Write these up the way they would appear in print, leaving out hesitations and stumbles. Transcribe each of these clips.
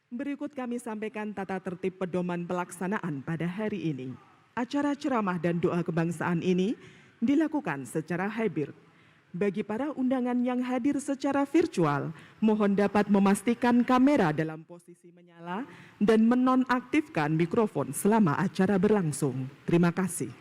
Berikut kami sampaikan tata tertib pedoman pelaksanaan pada hari ini. Acara ceramah dan doa kebangsaan ini dilakukan secara hybrid. Bagi para undangan yang hadir secara virtual, mohon dapat memastikan kamera dalam posisi menyala dan menonaktifkan mikrofon selama acara berlangsung. Terima kasih.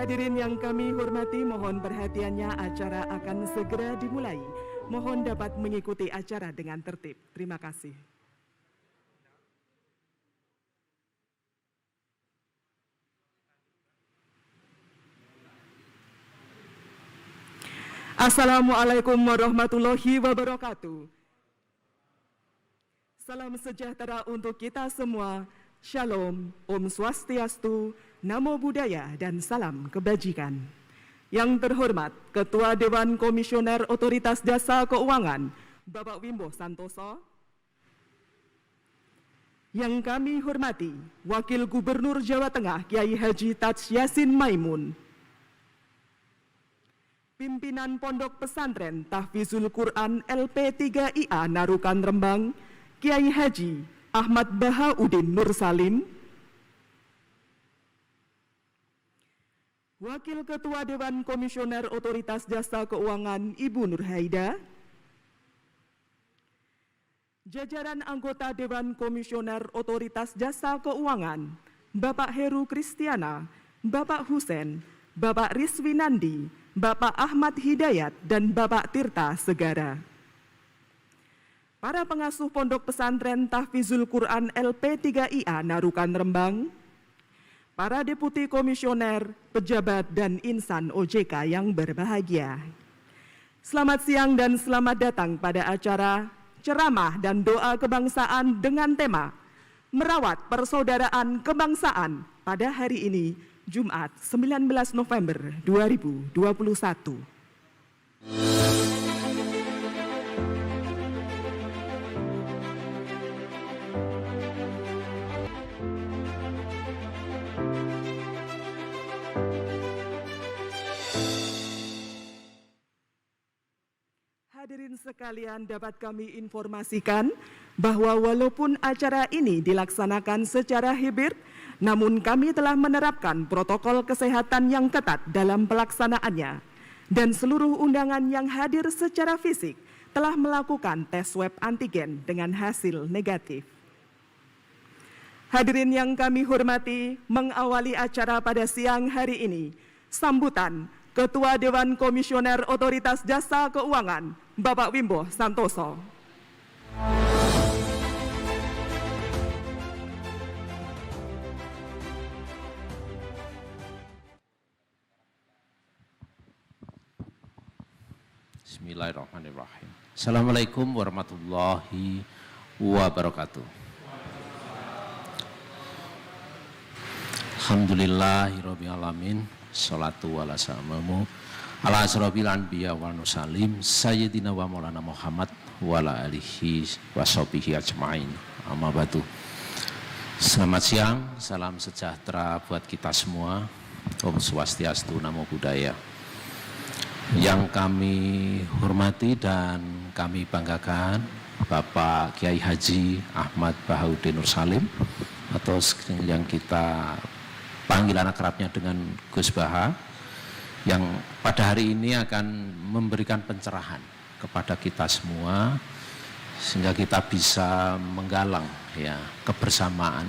Hadirin yang kami hormati, mohon perhatiannya, acara akan segera dimulai. Mohon dapat mengikuti acara dengan tertib. Terima kasih. Assalamualaikum warahmatullahi wabarakatuh. Salam sejahtera untuk kita semua. Shalom, Om Swastiastu, Namo Buddhaya, dan salam kebajikan. Yang terhormat Ketua Dewan Komisioner Otoritas Jasa Keuangan, Bapak Wimbo Santoso. Yang kami hormati Wakil Gubernur Jawa Tengah Kiai Haji Taj Yassin Maimun. Pimpinan Pondok Pesantren Tahfizul Quran LP3IA Narukan Rembang, Kiai Haji Ahmad Bahauddin Nur Salim. Wakil Ketua Dewan Komisioner Otoritas Jasa Keuangan Ibu Nur Haida. Jajaran anggota Dewan Komisioner Otoritas Jasa Keuangan, Bapak Heru Kristiana, Bapak Husen, Bapak Rizwinandi, Bapak Ahmad Hidayat, dan Bapak Tirta Segara. Para pengasuh Pondok Pesantren Tahfizul Quran LP3IA Narukan Rembang, para deputi komisioner, pejabat, dan insan OJK yang berbahagia. Selamat siang dan selamat datang pada acara ceramah dan doa kebangsaan dengan tema Merawat Persaudaraan Kebangsaan pada hari ini, Jumat 19 November 2021. Hadirin sekalian, dapat kami informasikan bahwa walaupun acara ini dilaksanakan secara hibrid, namun kami telah menerapkan protokol kesehatan yang ketat dalam pelaksanaannya, dan seluruh undangan yang hadir secara fisik telah melakukan tes swab antigen dengan hasil negatif. Hadirin yang kami hormati, mengawali acara pada siang hari ini, sambutan Ketua Dewan Komisioner Otoritas Jasa Keuangan, Bapak Wimbo Santoso. Bismillahirrahmanirrahim. Assalamualaikum warahmatullahi wabarakatuh. Alhamdulillahirabbil alamin. Sholatu wala salamu ala asrofil anbiya wal mursalin sayyidina wa maulana Muhammad wa ala alihi washabihi ajmain. Amma ba'du. Selamat siang, salam sejahtera buat kita semua. Om Swastiastu, Namo Buddhaya. Yang kami hormati dan kami banggakan Bapak Kiai Haji Ahmad Bahauddin Nur Salim, atau yang kita panggilan akrabnya dengan Gus Baha, yang pada hari ini akan memberikan pencerahan kepada kita semua sehingga kita bisa menggalang ya kebersamaan,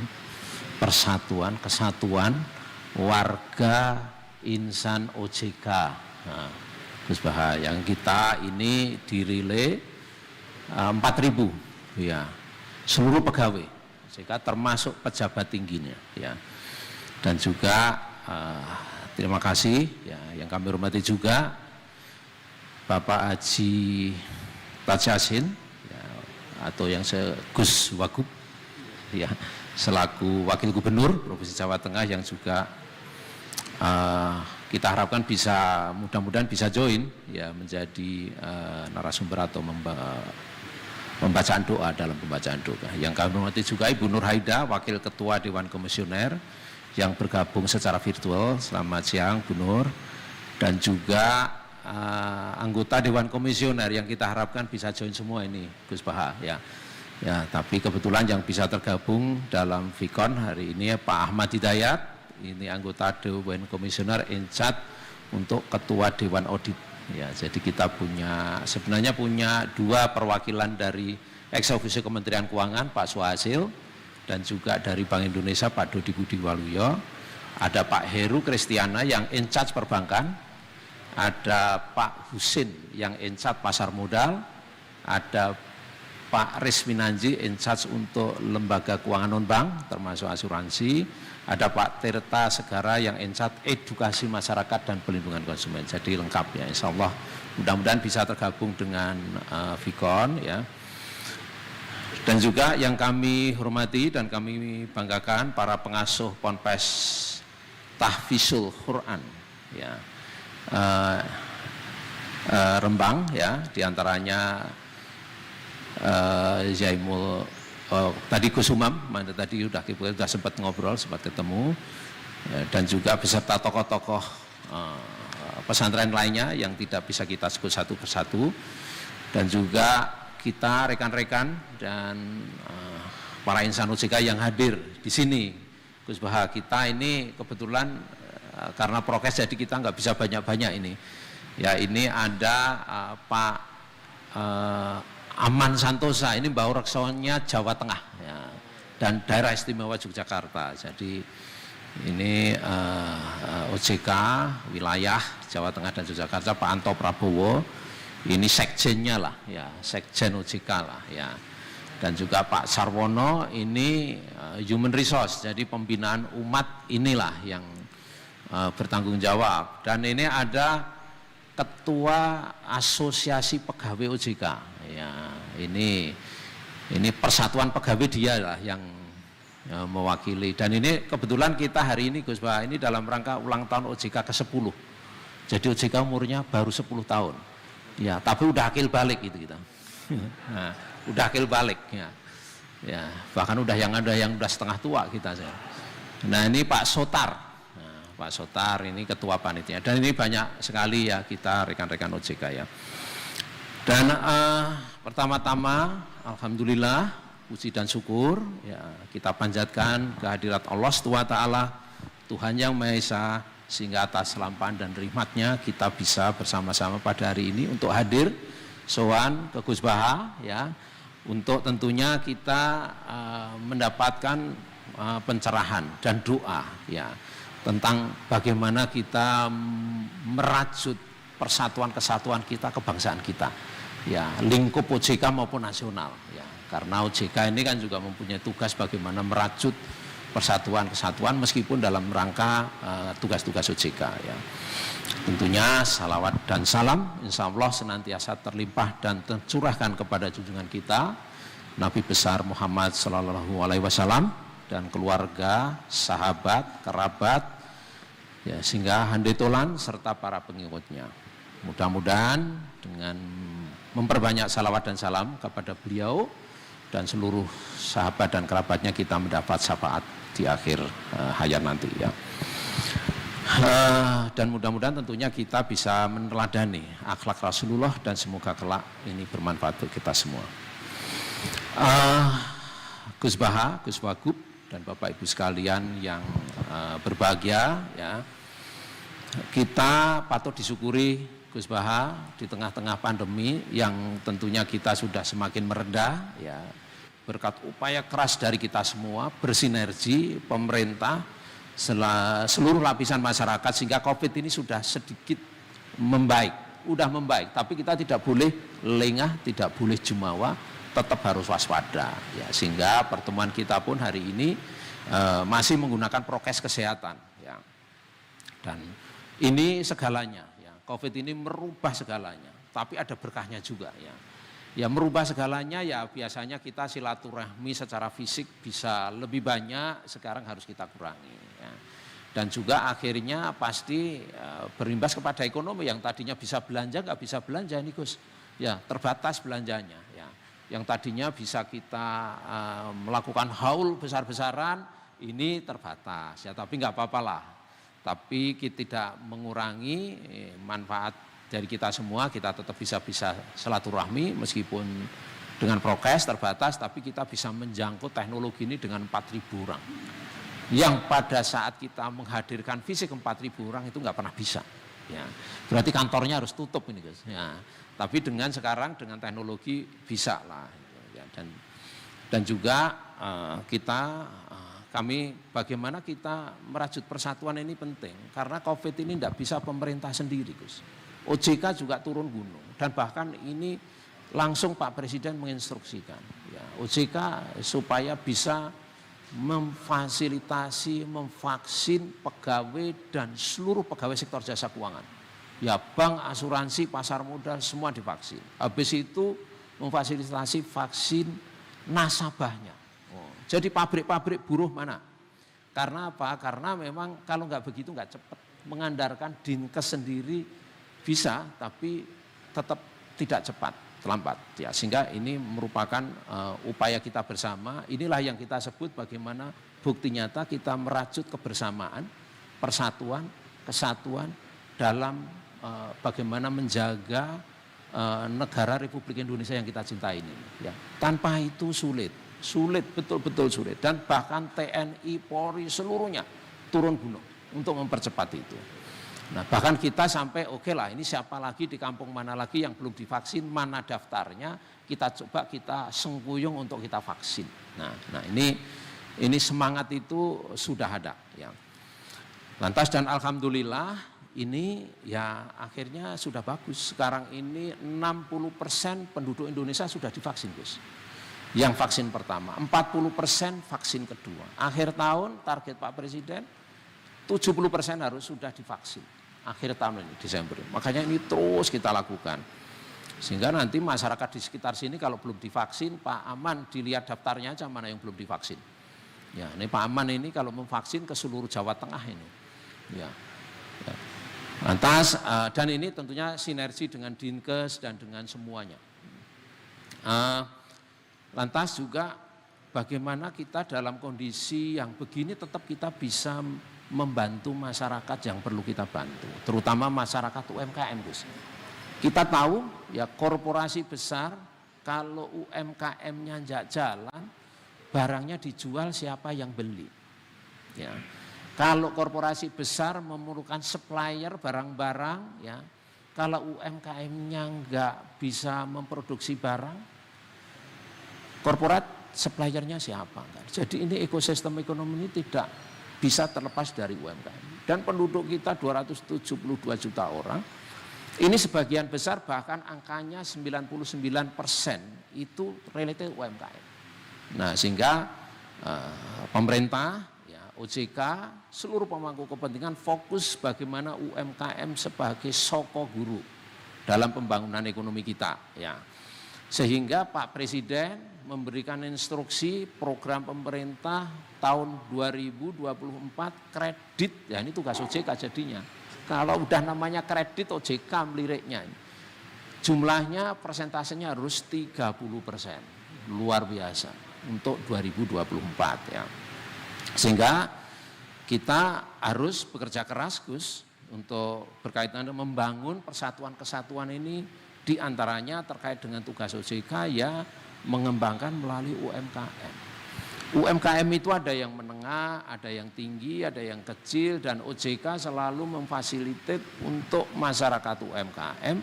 persatuan, kesatuan warga insan OJK. Nah, Gus Baha, yang kita ini dirilai 4.000 ya seluruh pegawai OJK termasuk pejabat tingginya ya. Dan juga terima kasih ya, yang kami hormati juga Bapak Haji Taj Yassin ya, atau yang Gus Wagub ya, selaku Wakil Gubernur Provinsi Jawa Tengah, yang juga kita harapkan bisa, mudah-mudahan bisa join ya menjadi narasumber atau pembacaan doa dalam pembacaan doa. Yang kami hormati juga Ibu Nur Haida, Wakil Ketua Dewan Komisioner yang bergabung secara virtual. Selamat siang Bu Nur. Dan juga anggota Dewan Komisioner yang kita harapkan bisa join semua ini Gus Baha ya. Ya, tapi kebetulan yang bisa tergabung dalam Vikon hari ini Pak Ahmad Hidayat, ini anggota Dewan Komisioner Incat untuk Ketua Dewan Audit. Ya, jadi kita sebenarnya punya dua perwakilan dari ex officio Kementerian Keuangan Pak Suhasil, dan juga dari Bank Indonesia Pak Dodi Budi Waluyo. Ada Pak Heru Kristiana yang in charge perbankan, ada Pak Husin yang in charge pasar modal, ada Pak Risminanji in charge untuk lembaga keuangan non-bank termasuk asuransi, ada Pak Tirta Segara yang in charge edukasi masyarakat dan pelindungan konsumen. Jadi lengkap ya, insya Allah mudah-mudahan bisa tergabung dengan Vicon ya. Dan juga yang kami hormati dan kami banggakan para pengasuh Ponpes Tahfizul Quran ya, Rembang ya, diantaranya Zaimul tadi Gusumam, mana tadi sudah sempat ngobrol, sempat ketemu, dan juga beserta tokoh-tokoh pesantren lainnya yang tidak bisa kita sebut satu persatu, dan juga kita rekan-rekan dan para insan OJK yang hadir di sini. Gus Baha, kita ini kebetulan karena prokes jadi kita nggak bisa banyak-banyak ini. Ya, ini ada Pak Aman Santosa, ini Mbah Reksonya Jawa Tengah ya, dan Daerah Istimewa Yogyakarta. Jadi ini OJK wilayah Jawa Tengah dan Yogyakarta, Pak Anto Prabowo, ini sekjennya lah ya, sekjen OJK lah ya. Dan juga Pak Sarwono ini human resource, jadi pembinaan umat inilah yang bertanggung jawab. Dan ini ada Ketua Asosiasi Pegawai OJK ya, ini persatuan pegawai dia lah yang mewakili. Dan ini kebetulan kita hari ini Gus Bah, ini dalam rangka ulang tahun OJK ke-10. Jadi OJK umurnya baru 10 tahun ya, tapi udah akil balik gitu kita. Nah, udah akil balik ya. Ya, bahkan udah yang udah setengah tua kita. Nah, ini Pak Sotar. Nah, Pak Sotar ini ketua panitia. Dan ini banyak sekali ya kita rekan-rekan OJK ya. Dan pertama-tama alhamdulillah puji dan syukur ya kita panjatkan kehadirat Allah SWT, Tuhan yang Maha Esa, sehingga atas lampahan dan rahmatnya kita bisa bersama-sama pada hari ini untuk hadir sowan ke Gus Baha ya, untuk tentunya kita mendapatkan pencerahan dan doa ya tentang bagaimana kita merajut persatuan kesatuan kita, kebangsaan kita ya, lingkup OJK maupun nasional ya, karena OJK ini kan juga mempunyai tugas bagaimana merajut persatuan kesatuan meskipun dalam rangka tugas-tugas OJK ya. Tentunya salawat dan salam insya Allah senantiasa terlimpah dan tercurahkan kepada junjungan kita Nabi besar Muhammad Sallallahu Alaihi Wasallam dan keluarga, sahabat, kerabat ya, sehingga handetolan serta para pengikutnya. Mudah-mudahan dengan memperbanyak salawat dan salam kepada beliau dan seluruh sahabat dan kerabatnya kita mendapat syafaat di akhir hayat nanti ya. Dan mudah-mudahan tentunya kita bisa meneladani akhlak Rasulullah dan semoga kelak ini bermanfaat untuk kita semua. Gus Baha, Gus Wagub dan Bapak Ibu sekalian yang berbahagia ya, kita patut disyukuri Gus Baha di tengah-tengah pandemi yang tentunya kita sudah semakin meredah ya, berkat upaya keras dari kita semua bersinergi pemerintah seluruh lapisan masyarakat sehingga COVID ini sudah sedikit membaik, tapi kita tidak boleh lengah, tidak boleh jumawa, tetap harus waspada ya, sehingga pertemuan kita pun hari ini masih menggunakan prokes kesehatan ya. Dan ini segalanya ya, COVID ini merubah segalanya, tapi ada berkahnya juga ya. Ya merubah segalanya ya, biasanya kita silaturahmi secara fisik bisa lebih banyak, sekarang harus kita kurangi ya. Dan juga akhirnya pasti berimbas kepada ekonomi yang tadinya bisa belanja nggak bisa belanja nih Gus ya, terbatas belanjanya ya. Yang tadinya bisa kita melakukan haul besar-besaran ini terbatas ya, tapi nggak apa-apalah, tapi kita tidak mengurangi manfaat dari kita semua, kita tetap bisa silaturahmi meskipun dengan prokes terbatas, tapi kita bisa menjangkau teknologi ini dengan 4.000 orang. Yang pada saat kita menghadirkan fisik 4.000 orang itu nggak pernah bisa. Ya, berarti kantornya harus tutup ini guys. Ya, tapi dengan sekarang dengan teknologi bisa lah. Ya, dan juga kita kami bagaimana kita merajut persatuan ini penting karena COVID ini tidak bisa pemerintah sendiri, Gus. OJK juga turun gunung dan bahkan ini langsung Pak Presiden menginstruksikan ya, OJK supaya bisa memfasilitasi, memvaksin pegawai dan seluruh pegawai sektor jasa keuangan. Ya bank, asuransi, pasar modal semua divaksin. Habis itu memfasilitasi vaksin nasabahnya. Jadi pabrik-pabrik buruh mana? Karena apa? Karena memang kalau nggak begitu nggak cepat. Mengandalkan Dinkes sendiri bisa, tapi tetap tidak cepat, terlambat. Ya, sehingga ini merupakan upaya kita bersama. Inilah yang kita sebut bagaimana bukti nyata kita merajut kebersamaan, persatuan, kesatuan dalam bagaimana menjaga negara Republik Indonesia yang kita cintai ini. Ya, tanpa itu sulit. Sulit, betul-betul sulit. Dan bahkan TNI, Polri seluruhnya turun gunung untuk mempercepat itu. Nah bahkan kita sampai oke lah ini siapa lagi di kampung mana lagi yang belum divaksin, mana daftarnya, kita coba kita sengkuyung untuk kita vaksin. Nah ini semangat itu sudah ada. Ya. Lantas dan alhamdulillah ini ya akhirnya sudah bagus. Sekarang ini 60% penduduk Indonesia sudah divaksin, Gus. Yang vaksin pertama, 40% vaksin kedua. Akhir tahun target Pak Presiden 70% harus sudah divaksin. Akhir tahun ini, Desember. Makanya ini terus kita lakukan. Sehingga nanti masyarakat di sekitar sini kalau belum divaksin, Pak Aman dilihat daftarnya aja mana yang belum divaksin. Ya, ini Pak Aman ini kalau memvaksin ke seluruh Jawa Tengah ini. Ya. Lantas dan ini tentunya sinergi dengan Dinkes dan dengan semuanya. Lantas juga bagaimana kita dalam kondisi yang begini tetap kita bisa membantu masyarakat yang perlu kita bantu, terutama masyarakat UMKM, Gus. Kita tahu ya korporasi besar kalau UMKM-nya nggak jalan, barangnya dijual siapa yang beli. Ya. Kalau korporasi besar memerlukan supplier barang-barang, ya, kalau UMKM-nya nggak bisa memproduksi barang, korporat suppliernya siapa? Jadi ini ekosistem ekonomi ini tidak bisa terlepas dari UMKM. Dan penduduk kita 272 juta orang, ini sebagian besar bahkan angkanya 99% itu related UMKM. Nah sehingga pemerintah, ya, OJK, seluruh pemangku kepentingan fokus bagaimana UMKM sebagai soko guru dalam pembangunan ekonomi kita. Ya. Sehingga Pak Presiden memberikan instruksi program pemerintah tahun 2024 kredit, ya ini tugas OJK jadinya. Kalau udah namanya kredit OJK meliriknya. Jumlahnya persentasenya harus 30%, luar biasa untuk 2024 ya. Sehingga kita harus bekerja keras, Gus, untuk berkaitan dengan membangun persatuan kesatuan ini, diantaranya terkait dengan tugas OJK ya mengembangkan melalui UMKM. UMKM itu ada yang menengah, ada yang tinggi, ada yang kecil, dan OJK selalu memfasilitasi untuk masyarakat UMKM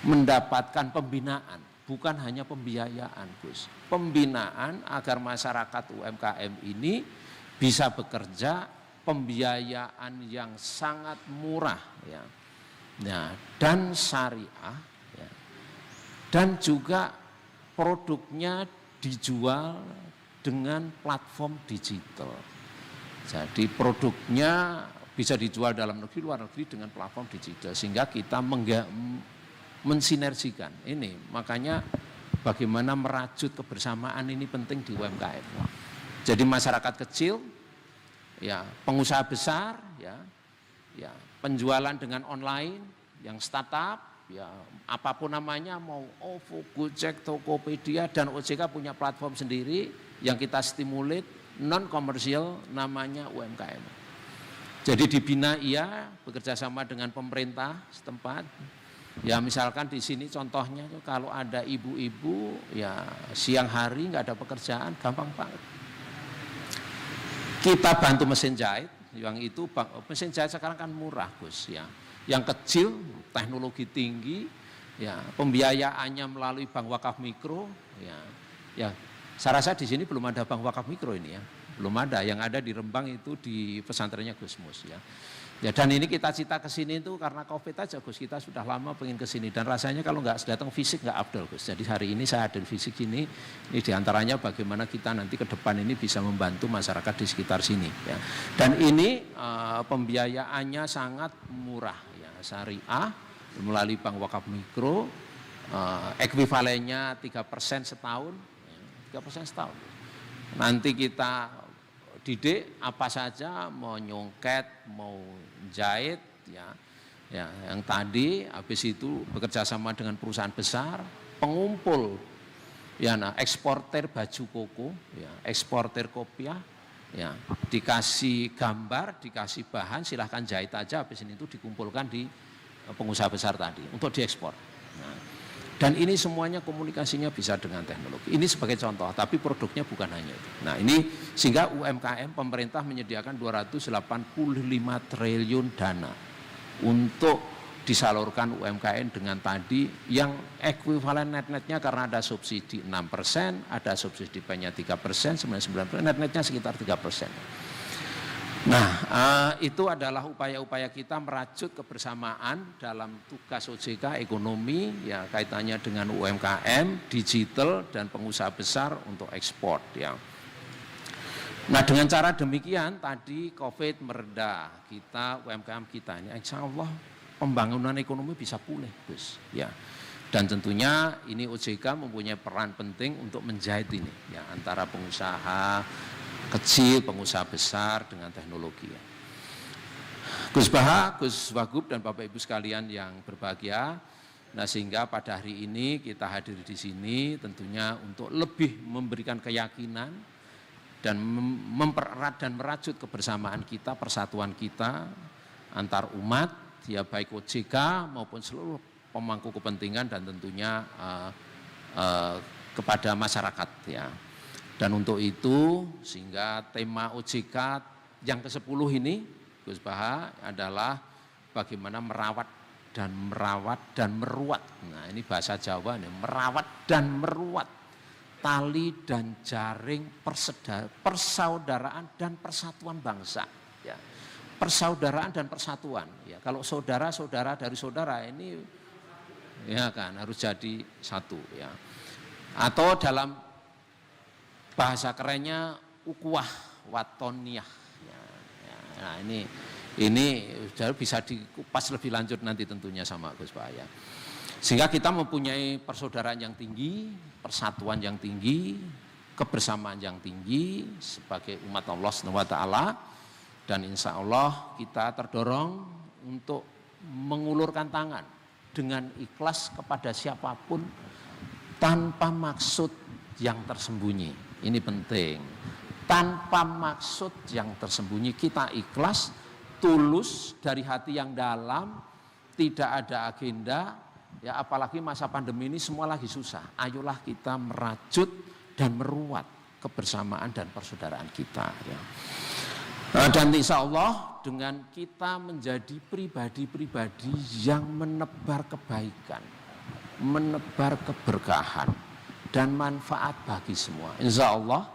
mendapatkan pembinaan, bukan hanya pembiayaan, Gus. Pembinaan agar masyarakat UMKM ini bisa bekerja, pembiayaan yang sangat murah, ya, nah, dan syariah, ya, dan juga produknya dijual dengan platform digital. Jadi produknya bisa dijual dalam negeri, luar negeri dengan platform digital. Sehingga kita mensinergikan ini. Makanya bagaimana merajut kebersamaan ini penting di UMKM. Jadi masyarakat kecil, ya pengusaha besar, ya penjualan dengan online, yang startup, ya apapun namanya, mau OVO, Gojek, Tokopedia, dan OJK punya platform sendiri yang kita stimulit non komersial namanya UMKM. Jadi dibina iya, bekerja sama dengan pemerintah setempat. Ya misalkan di sini contohnya kalau ada ibu-ibu ya siang hari nggak ada pekerjaan, gampang banget. Kita bantu mesin jahit, yang itu mesin jahit sekarang kan murah, Gus, ya. Yang kecil, teknologi tinggi, ya pembiayaannya melalui bank wakaf mikro, ya Saya rasa di sini belum ada bank wakaf mikro ini ya, belum ada. Yang ada di Rembang itu di pesantrennya Gus Mus ya. Ya dan ini kita cita ke sini itu karena Covid aja Gus, kita sudah lama pengen ke sini dan rasanya kalau nggak datang fisik nggak afdol Gus. Jadi hari ini saya hadir fisik ini diantaranya bagaimana kita nanti ke depan ini bisa membantu masyarakat di sekitar sini ya. Dan ini pembiayaannya sangat murah ya, syariah melalui bank wakaf mikro, ekuivalennya 3% setahun, 3% setahun. Nanti kita didik apa saja, mau nyongket, mau jahit, ya, yang tadi habis itu bekerja sama dengan perusahaan besar, pengumpul, ya, nah, eksportir baju koko, ya, eksportir kopiah, ya, dikasih gambar, dikasih bahan, silahkan jahit aja, habis itu dikumpulkan di pengusaha besar tadi untuk diekspor. Nah, dan ini semuanya komunikasinya bisa dengan teknologi. Ini sebagai contoh, tapi produknya bukan hanya itu. Nah ini sehingga UMKM pemerintah menyediakan 285 triliun dana untuk disalurkan UMKM dengan tadi yang ekuivalen net-netnya karena ada subsidi 6%, ada subsidi nya 3%, 99%, net-netnya sekitar 3%. Nah, itu adalah upaya-upaya kita merajut kebersamaan dalam tugas OJK ekonomi, ya kaitannya dengan UMKM, digital dan pengusaha besar untuk ekspor. Ya. Nah, dengan cara demikian tadi COVID mereda, kita UMKM kita ini, insya Allah pembangunan ekonomi bisa pulih, Gus. Ya. Dan tentunya ini OJK mempunyai peran penting untuk menjahit ini, ya antara pengusaha kecil, pengusaha besar dengan teknologi. Gus Baha, Gus Wagub dan Bapak Ibu sekalian yang berbahagia, nah sehingga pada hari ini kita hadir di sini tentunya untuk lebih memberikan keyakinan dan mempererat dan merajut kebersamaan kita, persatuan kita antar umat, ya baik OJK maupun seluruh pemangku kepentingan dan tentunya kepada masyarakat ya. Dan untuk itu sehingga tema OJK yang ke-10 ini Gus Baha adalah bagaimana merawat dan meruat. Nah ini bahasa Jawa nih, merawat dan meruat tali dan jaring persaudaraan dan persatuan bangsa. Ya. Persaudaraan dan persatuan. Ya, kalau saudara-saudara dari saudara ini ya kan harus jadi satu ya. Atau dalam bahasa kerennya ukuah watoniyah. Ya, ya. Nah ini bisa dikupas lebih lanjut nanti tentunya sama Gus Baha ya. Sehingga kita mempunyai persaudaraan yang tinggi, persatuan yang tinggi, kebersamaan yang tinggi sebagai umat Allah SWT dan insya Allah kita terdorong untuk mengulurkan tangan dengan ikhlas kepada siapapun tanpa maksud yang tersembunyi. Ini penting. Tanpa maksud yang tersembunyi kita ikhlas, tulus dari hati yang dalam, tidak ada agenda. Ya apalagi masa pandemi ini semua lagi susah. Ayolah kita merajut dan meruat kebersamaan dan persaudaraan kita. Ya. Dan insya Allah dengan kita menjadi pribadi-pribadi yang menebar kebaikan, menebar keberkahan dan manfaat bagi semua. Insya Allah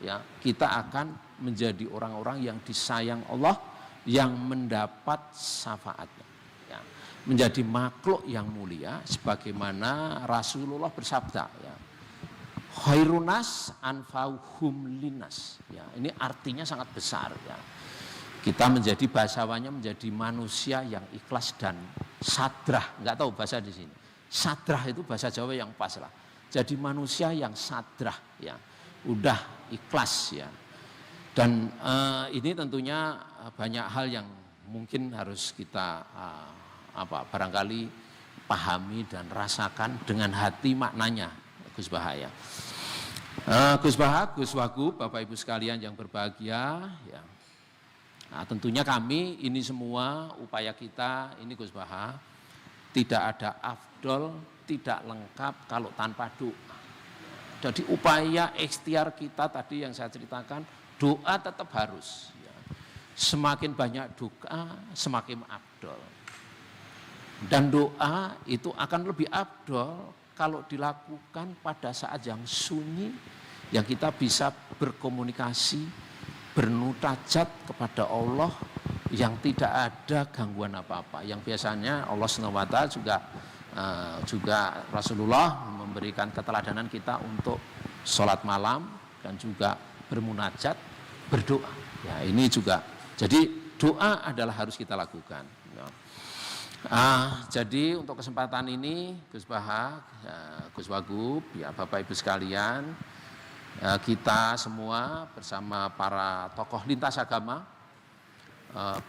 ya kita akan menjadi orang-orang yang disayang Allah, yang mendapat syafaatnya. Ya. Menjadi makhluk yang mulia, sebagaimana Rasulullah bersabda. Ya. Khairunas anfauhum linas. Ya, ini artinya sangat besar. Ya. Kita menjadi bahasawannya menjadi manusia yang ikhlas dan sadrah. Enggak tahu bahasa di sini. Sadrah itu bahasa Jawa yang pas lah. Jadi manusia yang sadrah ya, udah ikhlas ya. Dan ini tentunya banyak hal yang mungkin harus kita barangkali pahami dan rasakan dengan hati maknanya Gus Baha ya. Gus Baha, Gus Wagub, Bapak Ibu sekalian yang berbahagia ya. Nah, tentunya kami ini semua upaya kita ini Gus Baha tidak ada afdol, tidak lengkap kalau tanpa doa. Jadi upaya ikhtiar kita tadi yang saya ceritakan, doa tetap harus. Ya. Semakin banyak doa, semakin afdol. Dan doa itu akan lebih afdol kalau dilakukan pada saat yang sunyi, yang kita bisa berkomunikasi, bermunajat kepada Allah yang tidak ada gangguan apa-apa. Yang biasanya Allah SWT juga Rasulullah memberikan keteladanan kita untuk sholat malam dan juga bermunajat, berdoa. Ya, ini juga. Jadi doa adalah harus kita lakukan. Ya. Jadi untuk kesempatan ini Gus Baha, Gus Wagub, ya Bapak Ibu sekalian, kita semua bersama para tokoh lintas agama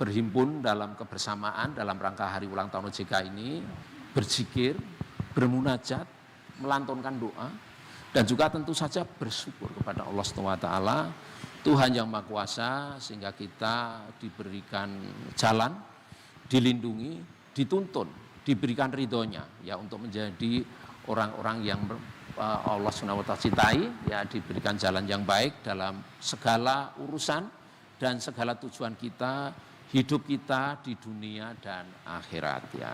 berhimpun dalam kebersamaan dalam rangka hari ulang tahun OJK ini, berzikir, bermunajat, melantunkan doa, dan juga tentu saja bersyukur kepada Allah SWT, Tuhan yang Maha Kuasa, sehingga kita diberikan jalan, dilindungi, dituntun, diberikan ridhonya, ya untuk menjadi orang-orang yang Allah SWT cintai, ya diberikan jalan yang baik dalam segala urusan dan segala tujuan kita, hidup kita di dunia dan akhirat, ya.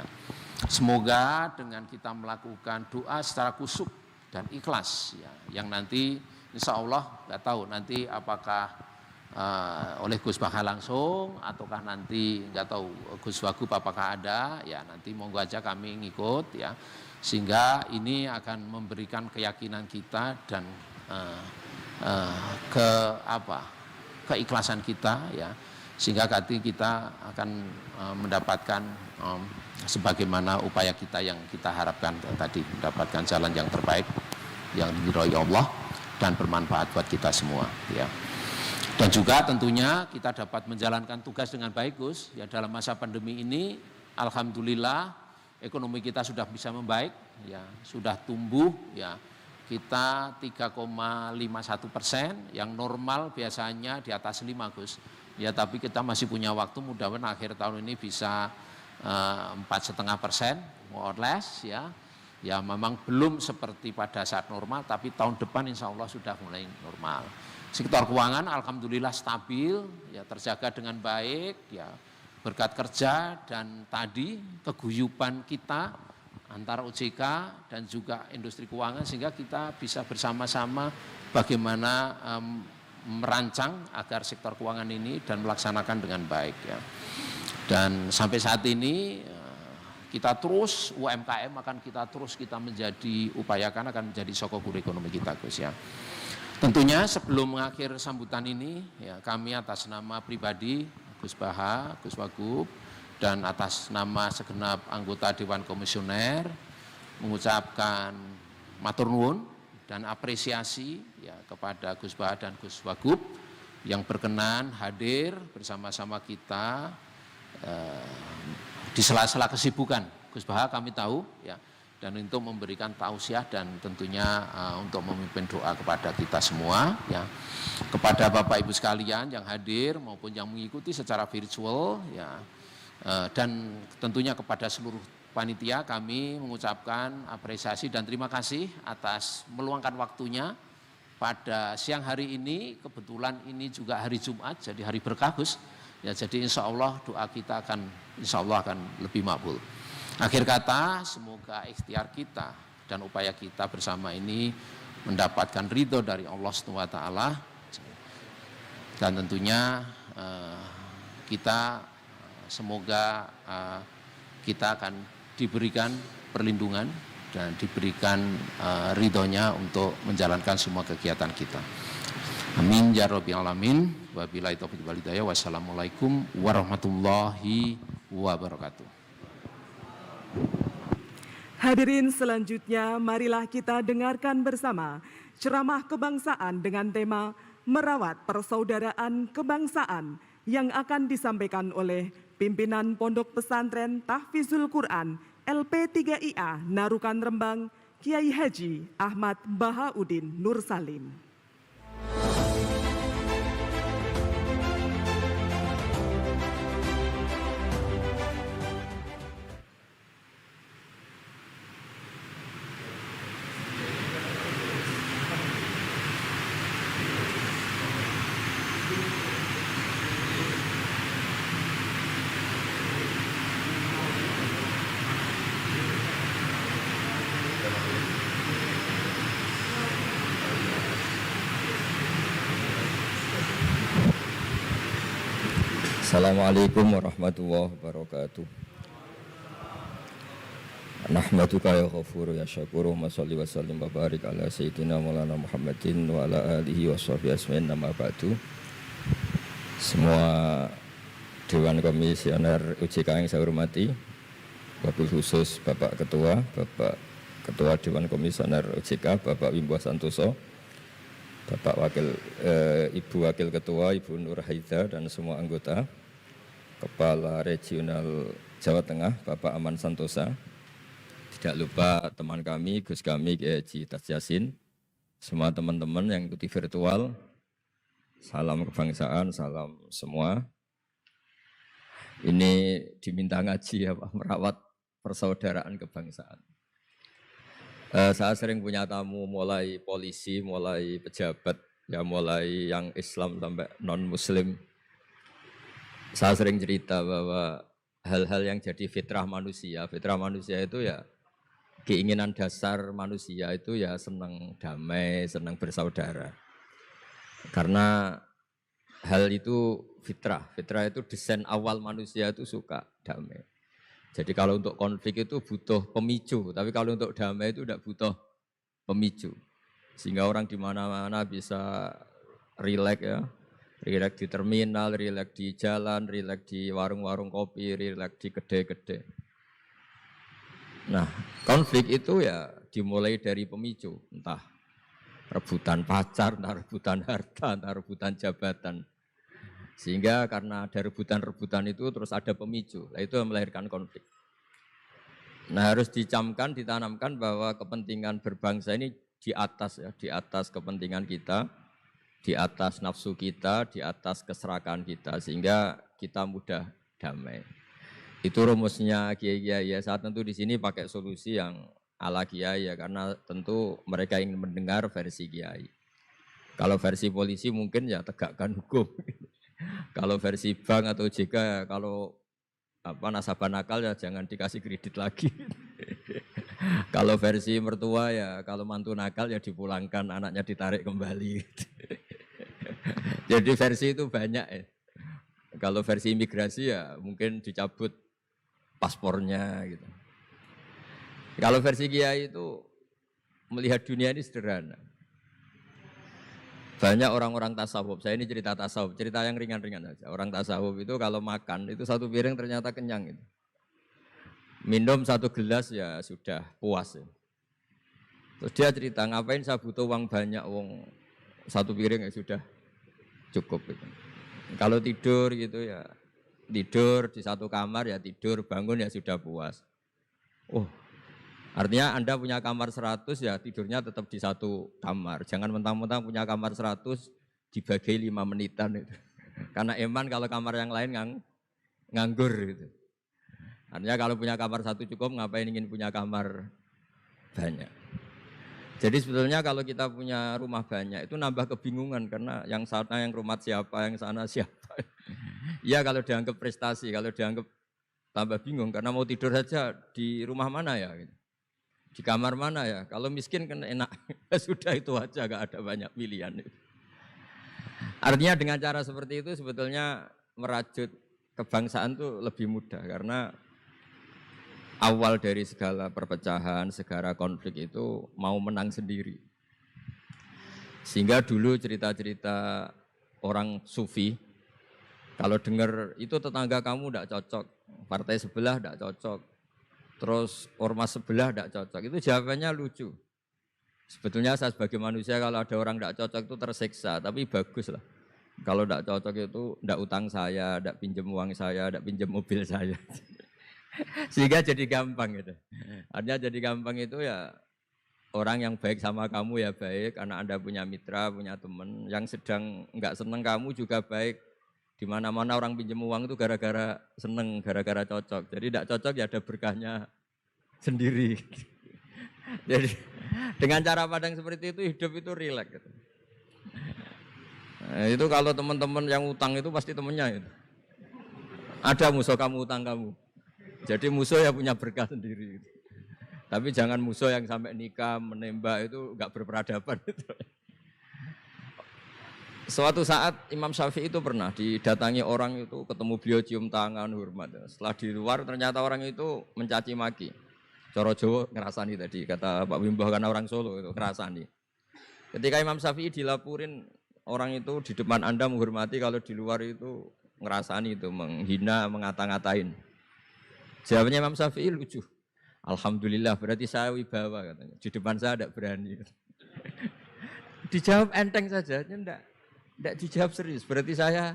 Semoga dengan kita melakukan doa secara khusyuk dan ikhlas, ya, yang nanti insya Allah nggak tahu nanti apakah oleh Gus Baha langsung ataukah nanti nggak tahu Gus Wagub apakah ada, ya nanti monggo aja kami ngikut, ya, sehingga ini akan memberikan keyakinan kita dan keikhlasan kita, ya, sehingga nanti kita akan mendapatkan sebagaimana upaya kita yang kita harapkan tadi, mendapatkan jalan yang terbaik yang diridhoi Allah dan bermanfaat buat kita semua, ya. Dan juga tentunya kita dapat menjalankan tugas dengan baik, Gus, ya, dalam masa pandemi ini. Alhamdulillah ekonomi kita sudah bisa membaik, ya, sudah tumbuh, ya. Kita 3,51%, yang normal biasanya di atas 5, Gus. Ya, tapi kita masih punya waktu, mudah-mudahan akhir tahun ini bisa 4,5%, more or less, ya. Ya memang belum seperti pada saat normal, tapi tahun depan insya Allah sudah mulai normal. Sektor keuangan alhamdulillah stabil, ya terjaga dengan baik, ya berkat kerja dan tadi keguyuban kita antara OJK dan juga industri keuangan, sehingga kita bisa bersama-sama bagaimana merancang agar sektor keuangan ini dan melaksanakan dengan baik, ya. Dan sampai saat ini kita terus UMKM akan kita menjadi upayakan akan menjadi sokok guru ekonomi kita, Gus, ya. Tentunya sebelum mengakhir sambutan ini, ya kami atas nama pribadi Gus Baha, Gus Wagub, dan atas nama segenap anggota Dewan Komisioner mengucapkan matur nuwun dan apresiasi, ya, kepada Gus Baha dan Gus Wagub yang berkenan hadir bersama-sama kita di sela-sela kesibukan Gus Baha kami tahu, ya, dan untuk memberikan tausiah dan tentunya untuk memimpin doa kepada kita semua, ya, kepada Bapak Ibu sekalian yang hadir maupun yang mengikuti secara virtual, ya, dan tentunya kepada seluruh panitia kami mengucapkan apresiasi dan terima kasih atas meluangkan waktunya pada siang hari ini. Kebetulan ini juga hari Jumat, jadi hari berkah, Gus. Ya, jadi insya Allah doa kita akan insya Allah akan lebih makbul. Akhir kata, semoga ikhtiar kita dan upaya kita bersama ini mendapatkan ridho dari Allah SWT, dan tentunya kita semoga kita akan diberikan perlindungan dan diberikan ridhonya untuk menjalankan semua kegiatan kita. Amin ya rabbal alamin. Wabillahi taufiq wal hidayah. Wassalamualaikum warahmatullahi wabarakatuh. Hadirin selanjutnya, marilah kita dengarkan bersama ceramah kebangsaan dengan tema Merawat Persaudaraan Kebangsaan yang akan disampaikan oleh pimpinan Pondok Pesantren Tahfizul Quran LP3IA Narukan Rembang, Kiai Haji Ahmad Bahaudin Nur Salim. Assalamualaikum warahmatullahi wabarakatuh. Nahmaduka ya ghafuru ya syakuru wa sholli wa sallim wa barik ala sayyidina maulana Muhammadin wa ala alihi wa sahbihi asmain nama ba'du. Semua Dewan Komisioner OJK yang saya hormati, wabil khusus Bapak Ketua Dewan Komisioner OJK, Bapak Wimbo Santoso, Bapak Ibu Wakil Ketua, Ibu Nur Haida, dan semua anggota, Kepala Regional Jawa Tengah, Bapak Aman Santosa. Tidak lupa teman kami, Gus kami, Kiai Haji Tas Yasin, semua teman-teman yang ikuti virtual, salam kebangsaan, salam semua. Ini diminta ngaji ya Pak, merawat persaudaraan kebangsaan. Saya sering punya tamu mulai polisi, mulai pejabat, ya mulai yang Islam sampai non-Muslim. Saya sering cerita bahwa hal-hal yang jadi fitrah manusia itu ya keinginan dasar manusia itu ya senang damai, senang bersaudara. Karena hal itu fitrah itu desain awal manusia itu suka damai. Jadi kalau untuk konflik itu butuh pemicu, tapi kalau untuk damai itu tidak butuh pemicu. Sehingga orang di mana-mana bisa rileks ya. Rileks di terminal, rileks di jalan, rileks di warung-warung kopi, rileks di kedai-kedai. Nah, konflik itu ya dimulai dari pemicu, entah rebutan pacar, entah rebutan harta, entah rebutan jabatan. Sehingga karena ada rebutan-rebutan itu terus ada pemicu, nah itu yang melahirkan konflik. Nah, harus dicamkan, ditanamkan bahwa kepentingan berbangsa ini di atas kepentingan kita, di atas nafsu kita, di atas keserakahan kita, sehingga kita mudah damai. Itu rumusnya kiai-kiai ya. Saat tentu di sini pakai solusi yang ala kiai ya, karena tentu mereka ingin mendengar versi kiai. Kalau versi polisi mungkin ya tegakkan hukum. Kalau versi bank atau OJK ya, kalau nasabah nakal ya jangan dikasih kredit lagi. Kalau versi mertua ya, kalau mantu nakal ya dipulangkan, anaknya ditarik kembali. Jadi versi itu banyak ya. Kalau versi imigrasi ya mungkin dicabut paspornya gitu. Kalau versi kiai itu melihat dunia ini sederhana. Banyak orang-orang tasawuf, saya ini cerita tasawuf, cerita yang ringan-ringan saja. Orang tasawuf itu kalau makan itu satu piring ternyata kenyang itu. Minum satu gelas ya sudah puas ya. Terus dia cerita, ngapain saya butuh uang banyak, satu piring ya sudah cukup gitu. Kalau tidur gitu ya, tidur di satu kamar ya tidur, bangun ya sudah puas. Oh, artinya Anda punya kamar 100 ya tidurnya tetap di satu kamar. Jangan mentang-mentang punya kamar 100 dibagi 5 menitan itu. Karena eman kalau kamar yang lain nganggur gitu. Artinya kalau punya kamar 1 cukup, ngapain ingin punya kamar banyak. Jadi sebetulnya kalau kita punya rumah banyak itu nambah kebingungan karena yang sana yang rumah siapa, yang sana siapa. Ya kalau dianggap prestasi, kalau dianggap tambah bingung karena mau tidur saja di rumah mana ya, di kamar mana ya. Kalau miskin kan enak, sudah itu aja, gak ada banyak pilihan. Artinya dengan cara seperti itu sebetulnya merajut kebangsaan itu lebih mudah karena awal dari segala perpecahan, segala konflik itu mau menang sendiri. Sehingga dulu cerita-cerita orang sufi, kalau dengar itu tetangga kamu tidak cocok, partai sebelah tidak cocok, terus ormas sebelah tidak cocok, itu jawabannya lucu. Sebetulnya saya sebagai manusia kalau ada orang tidak cocok itu tersiksa, tapi bagus lah. Kalau tidak cocok itu tidak utang saya, tidak pinjam uang saya, tidak pinjam mobil saya. Sehingga jadi gampang gitu. Artinya jadi gampang itu ya orang yang baik sama kamu ya baik karena Anda punya mitra, punya teman. Yang sedang enggak seneng kamu juga baik. Di mana-mana orang pinjam uang itu gara-gara seneng, gara-gara cocok. Jadi tidak cocok ya ada berkahnya sendiri. Jadi dengan cara pandang seperti itu hidup itu rileks gitu. Nah, itu kalau teman-teman yang utang itu pasti temennya itu. Ada musuh kamu utang kamu. Jadi musuh ya punya berkah sendiri. Tapi jangan musuh yang sampai nikah, menembak itu enggak berperadaban. Suatu saat Imam Syafi'i itu pernah didatangi orang itu, ketemu beliau cium tangan hormat. Setelah di luar ternyata orang itu mencaci maki. Coro Jawa ngerasani tadi kata Pak Wimbah karena orang Solo itu ngerasani. Ketika Imam Syafi'i dilaporin orang itu di depan Anda menghormati, kalau di luar itu ngerasani itu menghina, mengata-ngatain. Jawabnya Imam Syafi'i lucu. Alhamdulillah berarti saya wibawa katanya. Di depan saya tidak berani. Dijawab enteng saja, enggak dijawab serius. Berarti saya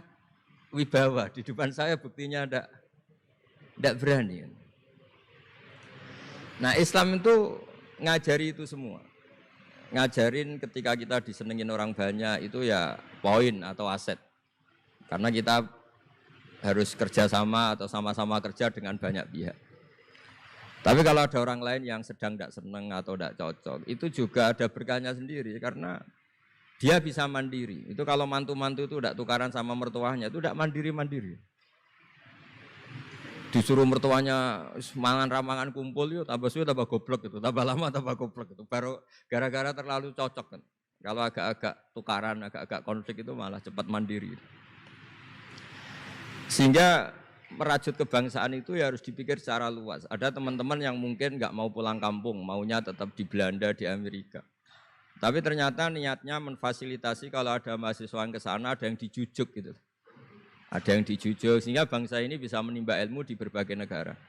wibawa, di depan saya buktinya enggak berani. Nah, Islam itu ngajari itu semua. Ngajarin ketika kita disenengin orang banyak itu ya poin atau aset. Karena kita harus kerjasama atau sama-sama kerja dengan banyak pihak. Tapi kalau ada orang lain yang sedang tidak senang atau tidak cocok, itu juga ada berkahnya sendiri karena dia bisa mandiri. Itu kalau mantu-mantu itu tidak tukaran sama mertuanya, itu tidak mandiri-mandiri. Disuruh mertuanya mangan ramangan kumpul, yuk tambah suwe tambah goblok itu, tambah lama tambah goblok itu. Baru gara-gara terlalu cocok kan. Kalau agak-agak tukaran, agak-agak konflik itu malah cepat mandiri. Sehingga merajut kebangsaan itu ya harus dipikir secara luas. Ada teman-teman yang mungkin nggak mau pulang kampung, maunya tetap di Belanda, di Amerika. Tapi ternyata niatnya memfasilitasi kalau ada mahasiswa yang ke sana, ada yang dijujuk gitu. Ada yang dijujuk sehingga bangsa ini bisa menimba ilmu di berbagai negara.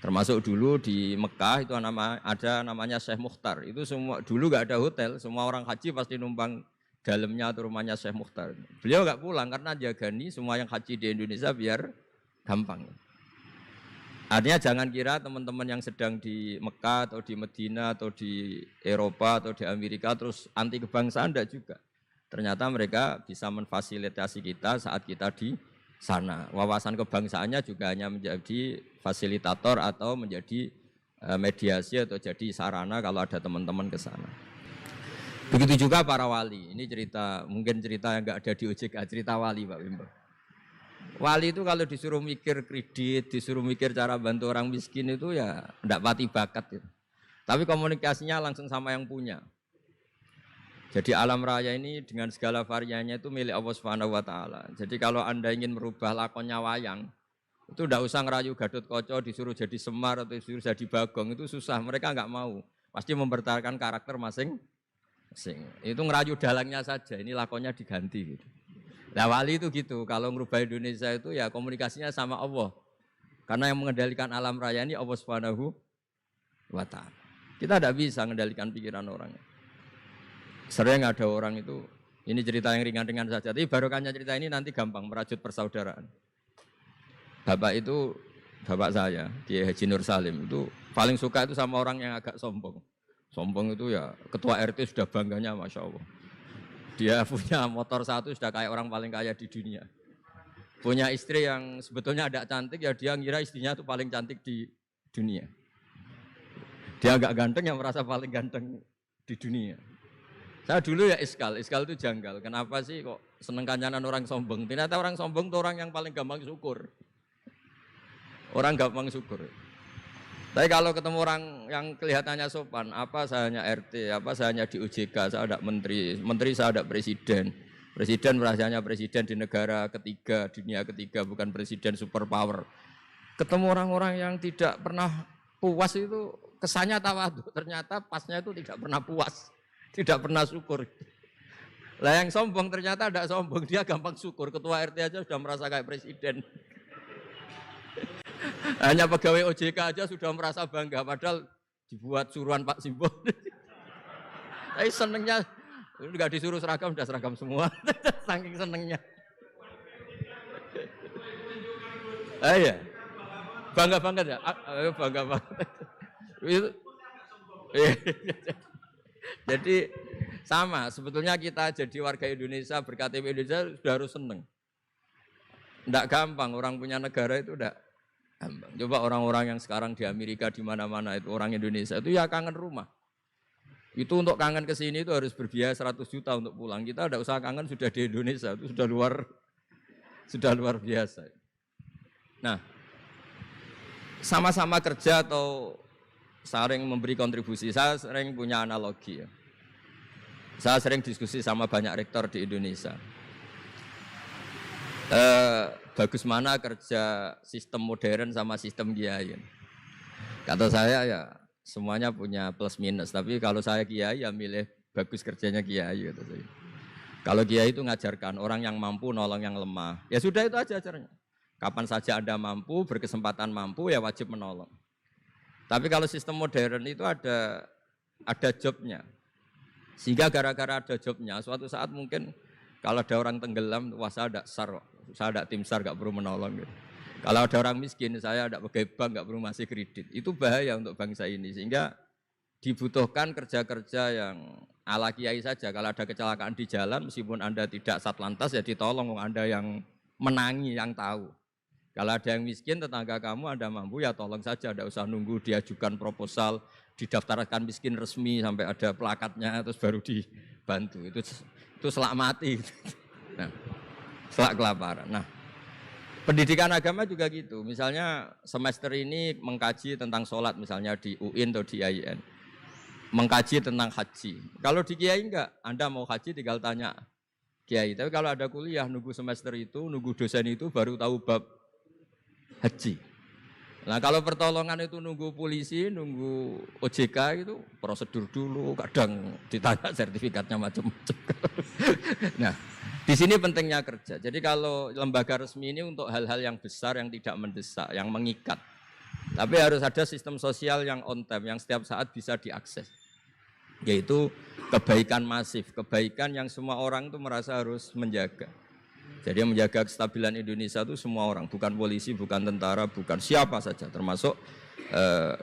Termasuk dulu di Mekah itu ada namanya Syekh Mukhtar. Itu semua dulu nggak ada hotel, semua orang haji pasti numpang dalamnya atau rumahnya Syekh Mukhtar. Beliau nggak pulang karena jagani semua yang haji di Indonesia biar gampang. Artinya jangan kira teman-teman yang sedang di Mekah atau di Medina atau di Eropa atau di Amerika terus anti kebangsaan, enggak juga. Ternyata mereka bisa memfasilitasi kita saat kita di sana. Wawasan kebangsaannya juga hanya menjadi fasilitator atau menjadi mediasi atau jadi sarana kalau ada teman-teman ke sana. Begitu juga para wali. Ini cerita, mungkin cerita yang enggak ada di OJK, cerita wali Pak Wimbo. Wali itu kalau disuruh mikir kredit, disuruh mikir cara bantu orang miskin itu ya enggak pati bakat gitu. Tapi komunikasinya langsung sama yang punya. Jadi alam raya ini dengan segala variannya itu milik Allah Subhanahu wa taala. Jadi kalau Anda ingin merubah lakonnya wayang, itu enggak usah ngerayu Gatot Kaca disuruh jadi Semar atau disuruh jadi Bagong, itu susah, mereka enggak mau. Pasti mempertahankan karakter masing-masing. Itu ngerayu dalangnya saja, ini lakonnya diganti gitu. Nah wali itu gitu, kalau merubah Indonesia itu ya komunikasinya sama Allah. Karena yang mengendalikan alam raya ini Allah Subhanahu wa ta'ala. Kita tidak bisa mengendalikan pikiran orang. Sering ada orang itu, ini cerita yang ringan-ringan saja, tapi barokahnya cerita ini nanti gampang merajut persaudaraan. Bapak itu, bapak saya, Kiai Haji Nur Salim, itu paling suka itu sama orang yang agak sombong. Sombong itu ya ketua RT sudah bangganya Masya Allah. Dia punya motor satu sudah kayak orang paling kaya di dunia. Punya istri yang sebetulnya ada cantik, ya dia ngira istrinya itu paling cantik di dunia. Dia agak ganteng yang merasa paling ganteng di dunia. Saya dulu ya iskal itu janggal. Kenapa sih kok seneng kancanan orang sombong? Ternyata orang sombong itu orang yang paling gampang syukur. Orang gampang syukur. Tapi kalau ketemu orang yang kelihatannya sopan, apa saya hanya RT, apa saya hanya di OJK, saya ada menteri, menteri saya ada presiden. Presiden merasanya presiden di negara ketiga, dunia ketiga, bukan presiden superpower. Ketemu orang-orang yang tidak pernah puas itu kesannya tawadhu, ternyata pasnya itu tidak pernah puas, tidak pernah syukur. Lah yang sombong ternyata tidak sombong, dia gampang syukur. Ketua RT aja sudah merasa kayak presiden. Hanya pegawai OJK aja sudah merasa bangga, padahal dibuat suruhan Pak Simbo. Tapi senengnya, enggak disuruh seragam, sudah seragam semua. Saking senengnya. Iya, bangga banget ya, bangga banget. Jadi sama, sebetulnya kita jadi warga Indonesia, berKTP Indonesia sudah harus seneng. Enggak gampang, orang punya negara itu enggak. Coba orang-orang yang sekarang di Amerika di mana-mana itu orang Indonesia itu ya kangen rumah. Itu untuk kangen ke sini itu harus berbiaya 100 juta untuk pulang. Kita tidak usah kangen, sudah di Indonesia itu sudah luar biasa. Nah, sama-sama kerja atau saling memberi kontribusi. Saya sering punya analogi ya. Saya sering diskusi sama banyak rektor di Indonesia. bagus mana kerja sistem modern sama sistem kiai. Kata saya ya semuanya punya plus minus, tapi kalau saya kiai ya milih bagus kerjanya kiai gitu. Kalau kiai itu ngajarkan orang yang mampu nolong yang lemah. Ya sudah itu aja ajarnya. Kapan saja Anda mampu, berkesempatan mampu ya wajib menolong. Tapi kalau sistem modern itu ada jobnya. Sehingga gara-gara ada jobnya, suatu saat mungkin kalau ada orang tenggelam, wah saya ada SAR, saya ada tim SAR gak perlu menolong. Gitu. Kalau ada orang miskin, saya ada pegawai bank gak perlu ngasih kredit. Itu bahaya untuk bangsa ini. Sehingga dibutuhkan kerja-kerja yang ala kiai saja. Kalau ada kecelakaan di jalan, meskipun Anda tidak satlantas, ya ditolong Anda yang menangi, yang tahu. Kalau ada yang miskin, tetangga kamu Anda mampu, ya tolong saja. Tidak usah nunggu diajukan proposal, didaftarkan miskin resmi, sampai ada plakatnya, terus baru dibantu. Itu selak mati. Nah, selak kelaparan. Nah, pendidikan agama juga gitu. Misalnya semester ini mengkaji tentang sholat, misalnya di UIN atau di IAIN. Mengkaji tentang haji. Kalau di kiai enggak, Anda mau haji tinggal tanya kiai. Tapi kalau ada kuliah, nunggu semester itu, nunggu dosen itu baru tahu bab haji. Nah kalau pertolongan itu nunggu polisi, nunggu OJK itu prosedur dulu, kadang ditanya sertifikatnya macam-macam. Nah di sini pentingnya kerja. Jadi kalau lembaga resmi ini untuk hal-hal yang besar, yang tidak mendesak, yang mengikat. Tapi harus ada sistem sosial yang on time, yang setiap saat bisa diakses. Yaitu kebaikan masif, kebaikan yang semua orang itu merasa harus menjaga. Jadi yang menjaga kestabilan Indonesia itu semua orang, bukan polisi, bukan tentara, bukan siapa saja, termasuk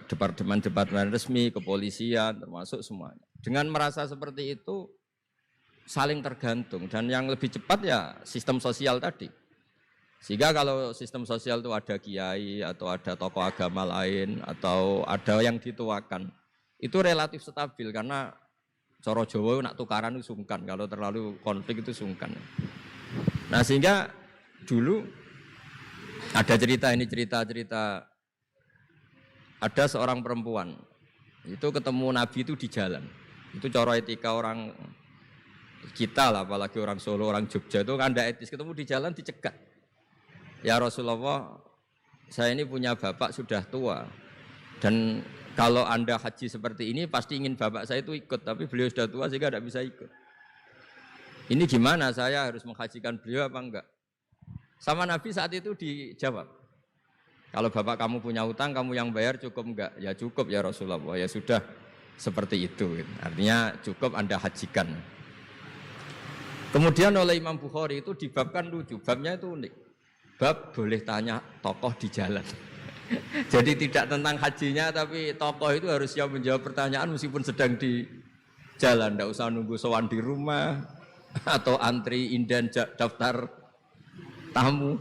departemen-departemen resmi, kepolisian, termasuk semuanya. Dengan merasa seperti itu, saling tergantung. Dan yang lebih cepat ya sistem sosial tadi. Sehingga kalau sistem sosial itu ada kiai, atau ada tokoh agama lain, atau ada yang dituakan, itu relatif stabil, karena coro Jawa nak tukaran itu sungkan, kalau terlalu konflik itu sungkan. Nah sehingga dulu ada cerita, ini cerita ada seorang perempuan itu ketemu Nabi itu di jalan. Itu cara etika orang kita lah, apalagi orang Solo, orang Jogja itu kan ada etis, ketemu di jalan dicegat. Ya Rasulullah, saya ini punya bapak sudah tua, dan kalau Anda haji seperti ini pasti ingin bapak saya itu ikut, tapi beliau sudah tua sehingga tidak bisa ikut. Ini gimana, saya harus menghajikan beliau apa enggak? Sama Nabi saat itu dijawab, kalau bapak kamu punya utang, kamu yang bayar, cukup enggak? Ya cukup ya Rasulullah, ya sudah seperti itu. Artinya cukup Anda hajikan. Kemudian oleh Imam Bukhari itu dibabkan lucu, babnya itu unik. Bab boleh tanya tokoh di jalan. Jadi tidak tentang hajinya, tapi tokoh itu harus siap menjawab pertanyaan meskipun sedang di jalan. Tidak usah nunggu sowan di rumah, atau antri inden daftar tamu.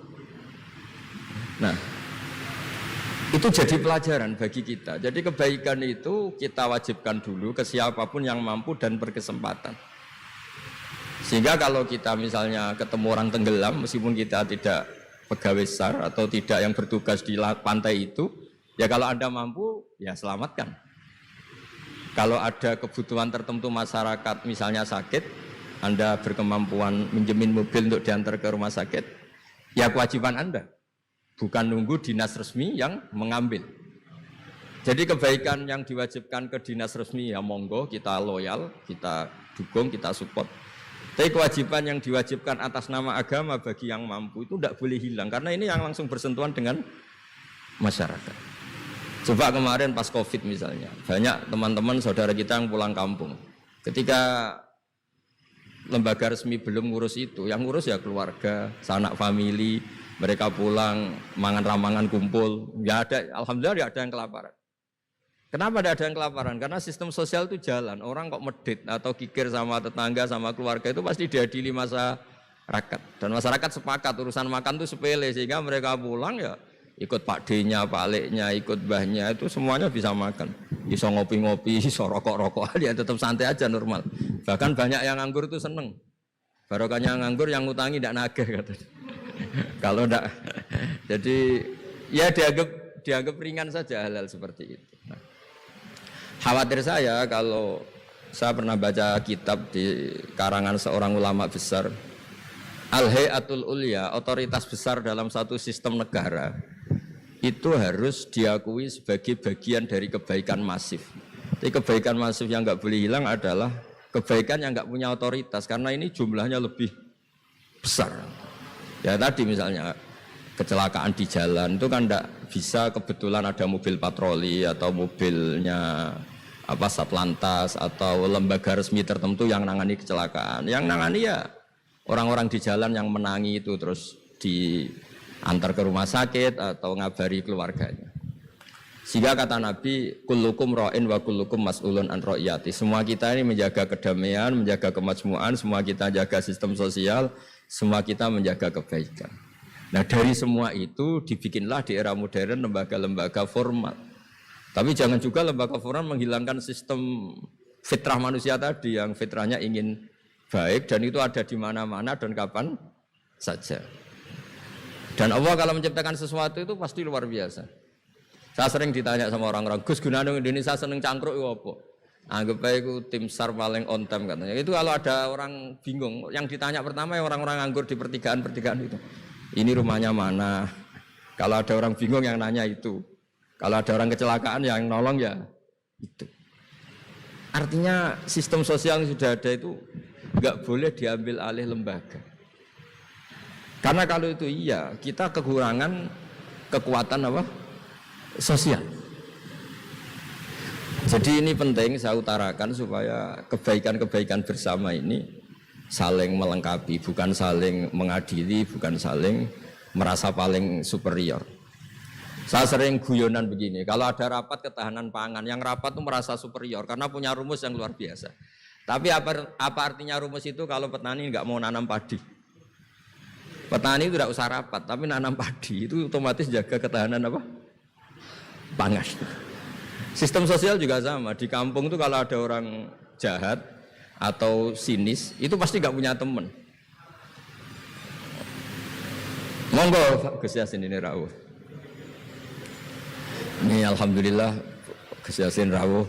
Nah, itu jadi pelajaran bagi kita. Jadi kebaikan itu kita wajibkan dulu ke siapapun yang mampu dan berkesempatan. Sehingga kalau kita misalnya ketemu orang tenggelam, meskipun kita tidak pegawai SAR atau tidak yang bertugas di pantai itu, ya kalau Anda mampu, ya selamatkan. Kalau ada kebutuhan tertentu masyarakat, misalnya sakit, Anda berkemampuan minjemin mobil untuk diantar ke rumah sakit, ya kewajiban Anda, bukan nunggu dinas resmi yang mengambil. Jadi kebaikan yang diwajibkan ke dinas resmi ya monggo, kita loyal, kita dukung, kita support. Tapi kewajiban yang diwajibkan atas nama agama bagi yang mampu itu tidak boleh hilang, karena ini yang langsung bersentuhan dengan masyarakat. Coba kemarin pas COVID misalnya, banyak teman-teman saudara kita yang pulang kampung. Ketika lembaga resmi belum ngurus itu, yang ngurus ya keluarga, sanak famili, mereka pulang, mangan ramangan kumpul, ya ada, alhamdulillah ya ada yang kelaparan. Kenapa ada yang kelaparan? Karena sistem sosial itu jalan, orang kok medit atau kikir sama tetangga, sama keluarga itu pasti diadili masyarakat. Dan masyarakat sepakat urusan makan itu sepele, sehingga mereka pulang ya ikut Pak D-nya, Pak Lek-nya, ikut Mbahnya, itu semuanya bisa makan. Bisa ngopi-ngopi, bisa rokok-rokok, ya tetap santai aja normal. Bahkan banyak yang nganggur itu seneng. Barokahnya nganggur yang ngutangi tidak nagih katanya. Kalau tidak, jadi ya dianggap ringan saja hal-hal seperti itu. Nah, khawatir saya kalau saya pernah baca kitab di karangan seorang ulama besar, Al-Hayatul Ulya, otoritas besar dalam satu sistem negara, itu harus diakui sebagai bagian dari kebaikan masif. Jadi kebaikan masif yang nggak boleh hilang adalah kebaikan yang nggak punya otoritas, karena ini jumlahnya lebih besar. Ya tadi misalnya kecelakaan di jalan itu kan tidak bisa kebetulan ada mobil patroli atau mobilnya Satlantas atau lembaga resmi tertentu yang nangani kecelakaan. Yang nangani ya orang-orang di jalan yang menangi itu terus diantar ke rumah sakit atau ngabari keluarganya. Sehingga kata Nabi, kullukum ra'in wa kullukum mas'ulun an ra'iyati. Semua kita ini menjaga kedamaian, menjaga kemajmuan, semua kita jaga sistem sosial, semua kita menjaga kebaikan. Nah dari semua itu dibikinlah di era modern lembaga-lembaga formal. Tapi jangan juga lembaga formal menghilangkan sistem fitrah manusia tadi yang fitrahnya ingin baik dan itu ada di mana-mana dan kapan saja. Dan Allah kalau menciptakan sesuatu itu pasti luar biasa. Saya sering ditanya sama orang-orang, Gus gunane Indonesia seneng cangkruk itu apa? Anggap aja itu tim SAR paling on time katanya. Itu kalau ada orang bingung, yang ditanya pertama ya orang-orang nganggur di pertigaan-pertigaan itu. Ini rumahnya mana? Kalau ada orang bingung yang nanya itu. Kalau ada orang kecelakaan yang nolong ya itu. Artinya sistem sosial yang sudah ada itu nggak boleh diambil alih lembaga. Karena kalau itu iya, kita kekurangan kekuatan apa? Sosial. Jadi ini penting saya utarakan supaya kebaikan-kebaikan bersama ini saling melengkapi, bukan saling mengadili, bukan saling merasa paling superior. Saya sering guyonan begini, kalau ada rapat ketahanan pangan, yang rapat itu merasa superior karena punya rumus yang luar biasa. Tapi apa artinya rumus itu kalau petani nggak mau nanam padi? Petani itu tidak usah rapat, tapi nanam padi itu otomatis jaga ketahanan apa? Pangan. Sistem sosial juga sama. Di kampung itu kalau ada orang jahat atau sinis, itu pasti nggak punya teman. Monggo Gus Yasin ini rawuh. Ini alhamdulillah Gus Yasin rawuh.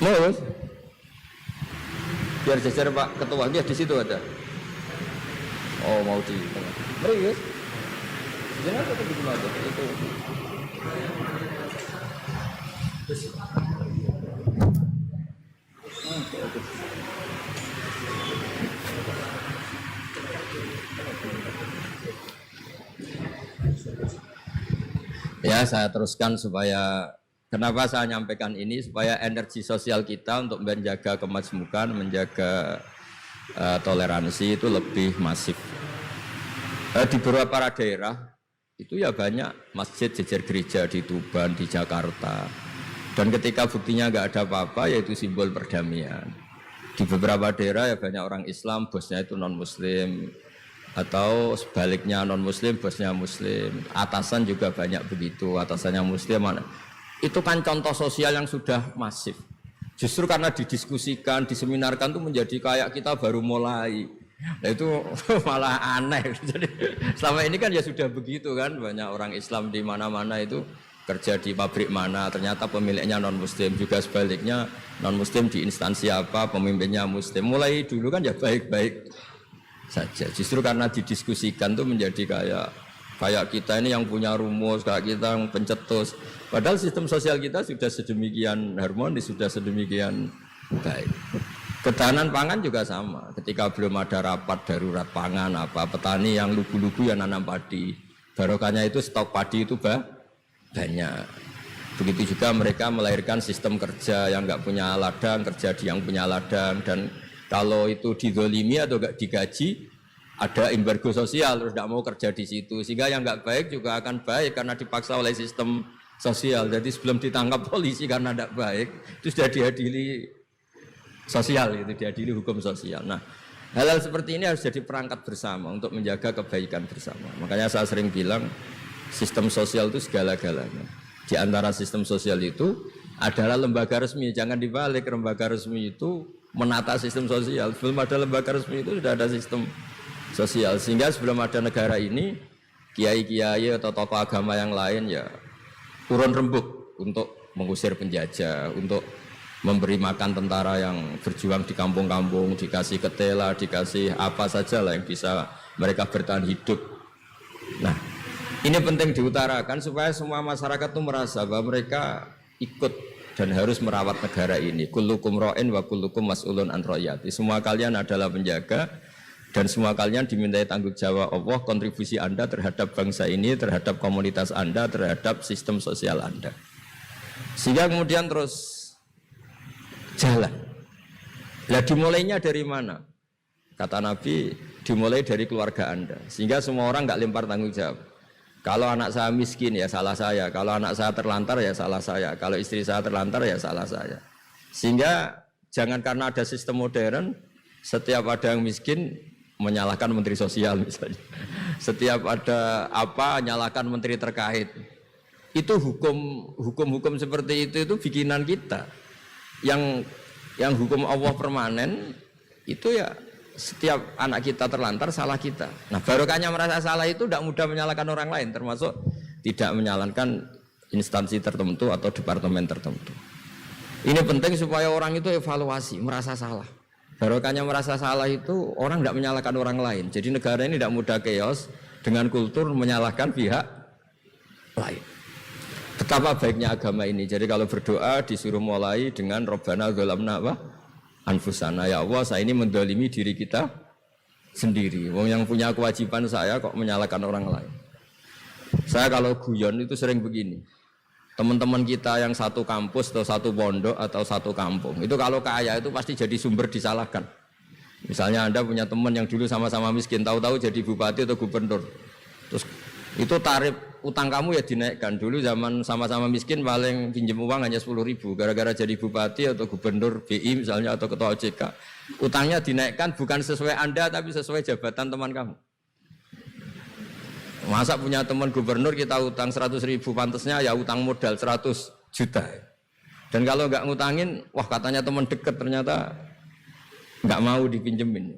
Mau biar jajar Pak Ketua, dia di situ ada. Oh mau di tengah. Mari Gus. Jangan tetap di mana itu. Ya saya teruskan supaya kenapa saya nyampaikan ini supaya energi sosial kita untuk menjaga kemajmukan, menjaga toleransi itu lebih masif. Di beberapa daerah itu ya banyak masjid jejer gereja di Tuban, di Jakarta. Dan ketika buktinya nggak ada apa-apa yaitu simbol perdamaian. Di beberapa daerah ya banyak orang Islam, bosnya itu non-Muslim. Atau sebaliknya non-Muslim, bosnya Muslim. Atasan juga banyak begitu, atasannya Muslim. Itu kan contoh sosial yang sudah masif. Justru karena didiskusikan, diseminarkan itu menjadi kayak kita baru mulai. Nah itu malah aneh. Jadi selama ini kan ya sudah begitu kan, banyak orang Islam di mana-mana itu kerja di pabrik mana, ternyata pemiliknya non-Muslim, juga sebaliknya non-Muslim di instansi apa, pemimpinnya Muslim. Mulai dulu kan ya baik-baik saja. Justru karena didiskusikan tuh menjadi kayak kita ini yang punya rumus, kayak kita yang pencetus. Padahal sistem sosial kita sudah sedemikian harmonis, sudah sedemikian baik. Ketahanan pangan juga sama. Ketika belum ada rapat darurat pangan apa, petani yang lugu-lugu yang nanam padi, barokahnya itu stok padi itu banyak. Begitu juga mereka melahirkan sistem kerja yang nggak punya ladang, kerja di yang punya ladang, dan kalau itu dizolimi atau nggak digaji, ada embargo sosial, terus tidak mau kerja di situ. Sehingga yang nggak baik juga akan baik karena dipaksa oleh sistem sosial. Jadi sebelum ditangkap polisi karena tidak baik, itu sudah diadili sosial, itu diadili hukum sosial. Nah, hal-hal seperti ini harus jadi perangkat bersama untuk menjaga kebaikan bersama. Makanya saya sering bilang sistem sosial itu segala-galanya. Di antara sistem sosial itu adalah lembaga resmi. Jangan dibalik, lembaga resmi itu menata sistem sosial. Sebelum ada lembaga resmi itu sudah ada sistem sosial. Sehingga sebelum ada negara ini, kiai-kiai atau tokoh agama yang lain ya turun rembuk untuk mengusir penjajah, untuk memberi makan tentara yang berjuang di kampung-kampung, dikasih ketela, dikasih apa saja lah yang bisa mereka bertahan hidup. Nah, ini penting diutarakan supaya semua masyarakat itu merasa bahwa mereka ikut dan harus merawat negara ini. Kullukum ra'in wa kullukum mas'ulun an ra'iyati. Semua kalian adalah penjaga dan semua kalian dimintai tanggung jawab Allah, kontribusi Anda terhadap bangsa ini, terhadap komunitas Anda, terhadap sistem sosial Anda. Sehingga kemudian terus jalan. Lah dimulainya dari mana? Kata Nabi, dimulai dari keluarga Anda. Sehingga semua orang nggak lempar tanggung jawab. Kalau anak saya miskin ya salah saya. Kalau anak saya terlantar ya salah saya. Kalau istri saya terlantar ya salah saya. Sehingga jangan karena ada sistem modern, setiap ada yang miskin menyalahkan menteri sosial misalnya. Setiap ada apa nyalahkan menteri terkait. Itu hukum seperti itu bikinan kita. Yang hukum Allah permanen itu ya setiap anak kita terlantar salah kita. Nah barokahnya merasa salah itu tidak mudah menyalahkan orang lain, termasuk tidak menyalahkan instansi tertentu atau departemen tertentu. Ini penting supaya orang itu evaluasi, merasa salah. Barokahnya merasa salah itu orang tidak menyalahkan orang lain. Jadi negara ini tidak mudah chaos dengan kultur menyalahkan pihak lain. Betapa baiknya agama ini. Jadi kalau berdoa disuruh mulai dengan Rabbana dzalamna anfusana. Ya Allah, saya ini mendolimi diri kita sendiri. Wong yang punya kewajiban saya kok menyalahkan orang lain. Saya kalau guyon itu sering begini. Teman-teman kita yang satu kampus atau satu pondok atau satu kampung, itu kalau kaya itu pasti jadi sumber disalahkan. Misalnya Anda punya teman yang dulu sama-sama miskin, tahu-tahu jadi bupati atau gubernur. Terus itu tarif utang kamu ya dinaikkan. Dulu zaman sama-sama miskin paling pinjam uang hanya 10.000. Gara-gara jadi bupati atau gubernur BI misalnya atau ketua OJK, utangnya dinaikkan bukan sesuai Anda tapi sesuai jabatan teman kamu. Masa punya teman gubernur kita utang 100.000, pantasnya ya utang modal 100 juta. Dan kalau nggak ngutangin, wah katanya teman dekat ternyata nggak mau dipinjemin.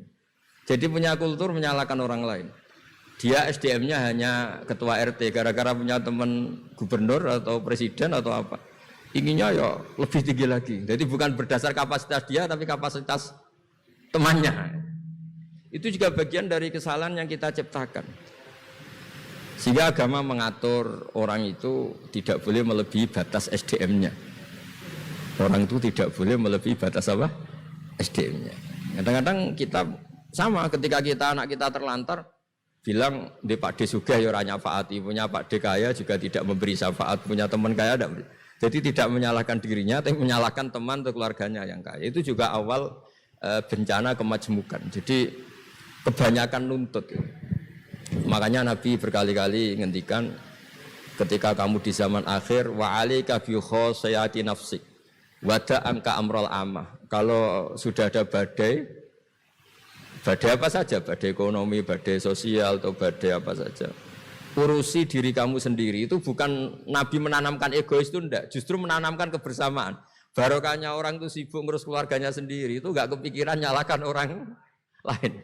Jadi punya kultur menyalahkan orang lain. Dia SDM-nya hanya ketua RT gara-gara punya teman gubernur atau presiden atau apa. Inginnya ya lebih tinggi lagi. Jadi bukan berdasar kapasitas dia tapi kapasitas temannya. Itu juga bagian dari kesalahan yang kita ciptakan. Sehingga agama mengatur orang itu tidak boleh melebihi batas SDM-nya. Orang itu tidak boleh melebihi batas apa? SDM-nya. Kadang-kadang kita sama ketika anak kita terlantar bilang di Pak D Sugih ya ora nyafaati, punya Pak D kaya juga tidak memberi syafaat, punya teman kaya tidak memberi. Jadi tidak menyalahkan dirinya tapi menyalahkan teman atau keluarganya yang kaya. Itu juga awal bencana kemajmukan. Jadi kebanyakan nuntut. Makanya Nabi berkali-kali ngendikan ketika kamu di zaman akhir wa alika bi khosayati nafsik wada angka amrol amah. Kalau sudah ada badai apa saja, badai ekonomi, badai sosial atau badai apa saja, urusi diri kamu sendiri. Itu bukan Nabi menanamkan egois itu enggak, justru menanamkan kebersamaan. Barokahnya orang itu sibuk ngurus keluarganya sendiri, itu enggak kepikiran nyalakan orang lain.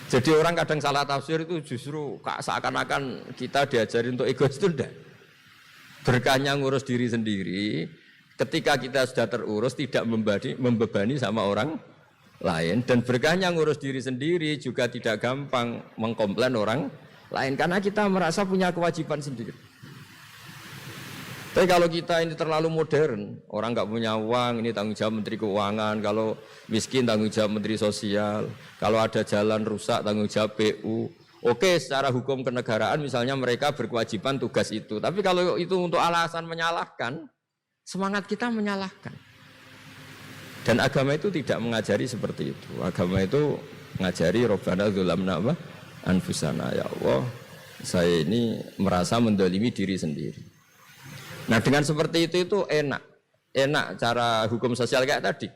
Jadi orang kadang salah tafsir itu justru seakan-akan kita diajarin untuk egois itu enggak. Berkahnya ngurus diri sendiri, ketika kita sudah terurus tidak membebani sama orang lain, dan berkahnya ngurus diri sendiri juga tidak gampang mengkomplain orang lain karena kita merasa punya kewajiban sendiri. Tapi kalau kita ini terlalu modern, orang nggak punya uang, ini tanggung jawab Menteri Keuangan, kalau miskin tanggung jawab Menteri Sosial, kalau ada jalan rusak tanggung jawab PU. Oke, secara hukum kenegaraan misalnya mereka berkewajiban tugas itu, tapi kalau itu untuk alasan menyalahkan, semangat kita menyalahkan. Dan agama itu tidak mengajari seperti itu. Agama itu mengajari Rabbana dzalamna anfusana. Ya Allah, saya ini merasa mendolimi diri sendiri. Nah dengan seperti itu enak cara hukum sosial kayak tadi.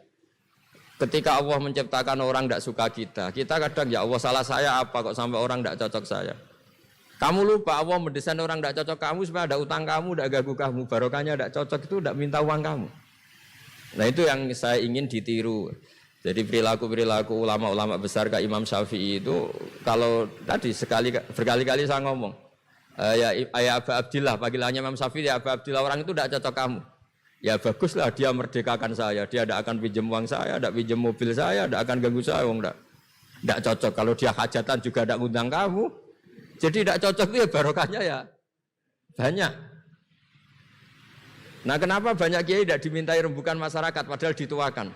Ketika Allah menciptakan orang tidak suka kita kadang ya Allah salah saya apa kok sampai orang tidak cocok saya. Kamu lupa Allah mendesain orang tidak cocok kamu supaya ada utang kamu, tidak ganggu kamu. Barokahnya tidak cocok itu tidak minta uang kamu. Nah itu yang saya ingin ditiru. Jadi perilaku ulama-ulama besar kayak Imam Syafi'i itu kalau tadi berkali-kali saya ngomong ya Aba Abdillah, panggilannya Imam Syafi'i ya Aba Abdillah, orang itu tidak cocok kamu. ya baguslah dia merdekakan saya, dia tidak akan pinjam uang saya, tidak pinjam mobil saya, tidak akan ganggu saya, tidak cocok. Kalau dia hajatan juga tidak ngundang kamu, jadi tidak cocok itu ya barokahnya ya banyak. Nah kenapa banyak kiai tidak dimintai rembukan masyarakat padahal dituakan?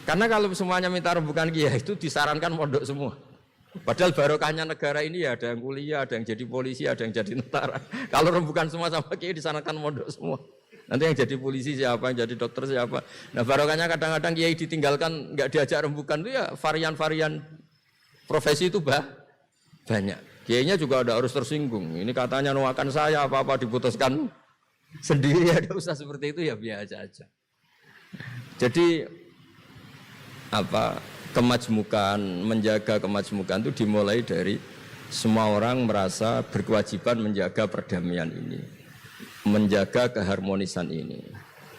Karena kalau semuanya minta rembukan kiai itu disarankan mondok semua. Padahal barokahnya negara ini ya ada yang kuliah, ada yang jadi polisi, ada yang jadi tentara. Kalau rembukan semua sama kiai disarankan mondok semua. Nanti yang jadi polisi siapa, yang jadi dokter siapa. Nah barokahnya kadang-kadang kiai ditinggalkan nggak diajak rembukan itu ya varian-varian profesi itu banyak. Kiainya juga ada harus tersinggung. Ini katanya nuakan saya apa-apa diputuskan sendiri, ada usah seperti itu ya biasa aja. Jadi kemajmukan, menjaga kemajmukan itu dimulai dari semua orang merasa berkewajiban menjaga perdamaian ini, menjaga keharmonisan ini.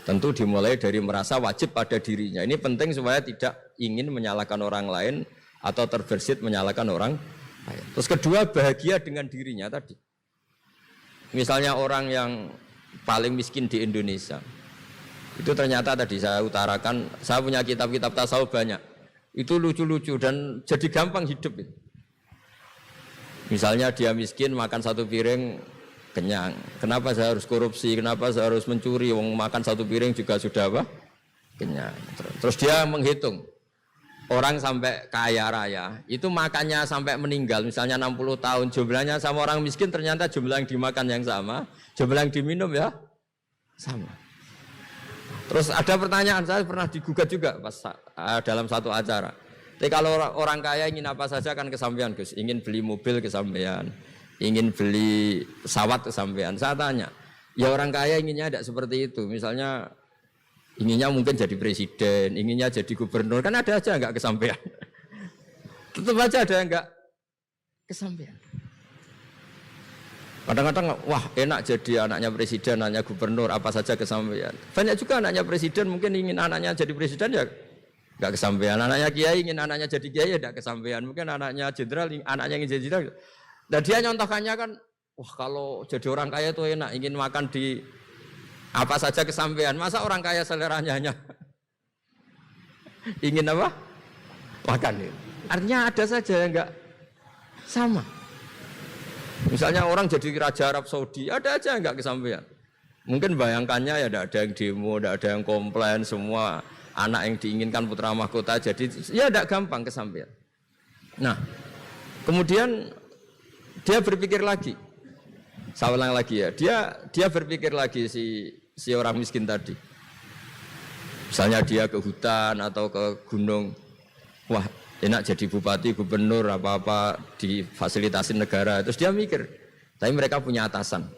Tentu dimulai dari merasa wajib pada dirinya. Ini penting supaya tidak ingin menyalahkan orang lain atau terbersit menyalahkan orang lain. Terus kedua, bahagia dengan dirinya tadi. Misalnya orang yang paling miskin di Indonesia, itu ternyata tadi saya utarakan, saya punya kitab-kitab tasawuf banyak. Itu lucu-lucu dan jadi gampang hidup itu. Misalnya dia miskin makan satu piring kenyang. Kenapa saya harus korupsi? Kenapa saya harus mencuri? Wong makan satu piring juga sudah kenyang. Terus dia menghitung orang sampai kaya raya itu makannya sampai meninggal, misalnya 60 tahun, jumlahnya sama orang miskin ternyata jumlah yang dimakan yang sama, jumlah yang diminum ya sama. Terus ada pertanyaan, saya pernah digugat juga pas dalam satu acara. Tapi kalau orang kaya ingin apa saja kan kesampaian Gus, ingin beli mobil kesampaian, ingin beli pesawat kesampaian. Saya tanya, ya orang kaya inginnya tidak seperti itu. Misalnya inginnya mungkin jadi presiden, inginnya jadi gubernur, kan ada aja enggak kesampaian. Tetap aja ada enggak kesampaian. Kadang-kadang, wah enak jadi anaknya presiden, anaknya gubernur, apa saja kesampaian. Banyak juga anaknya presiden mungkin ingin anaknya jadi presiden ya enggak kesampaian. Anaknya kiai ingin anaknya jadi kiai ya enggak kesampaian. Mungkin anaknya jenderal, anaknya ingin jadi jenderal. Dan dia nyontohkannya kan, wah kalau jadi orang kaya itu enak, ingin makan di apa saja kesampaian. Masa orang kaya seleranya hanya ingin apa? Makan. Artinya ada saja yang enggak sama. Misalnya orang jadi raja Arab Saudi, ada aja enggak kesampaian. Mungkin bayangkannya ya tidak ada yang demo, tidak ada yang komplain, semua anak yang diinginkan putra mahkota jadi ya tidak gampang kesampaian. Nah, kemudian dia berpikir lagi. Saya ulang lagi ya, dia berpikir lagi si orang miskin tadi. Misalnya dia ke hutan atau ke gunung, wah enak jadi bupati, gubernur, apa-apa difasilitasi negara. Terus dia mikir, tapi mereka punya atasan.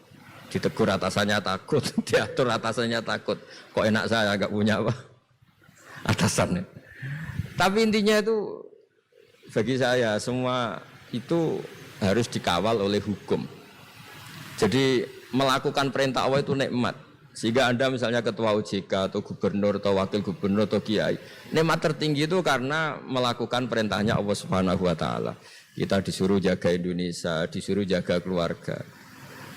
Ditegur atasannya takut, diatur atasannya takut. Kok enak saya nggak punya apa? Atasan. Tapi intinya itu bagi saya semua itu harus dikawal oleh hukum. Jadi melakukan perintah Allah itu nikmat. Sehingga Anda misalnya ketua OJK atau gubernur atau wakil gubernur atau kiai, nikmat tertinggi itu karena melakukan perintahnya Allah Subhanahu wa taala. Kita disuruh jaga Indonesia, disuruh jaga keluarga.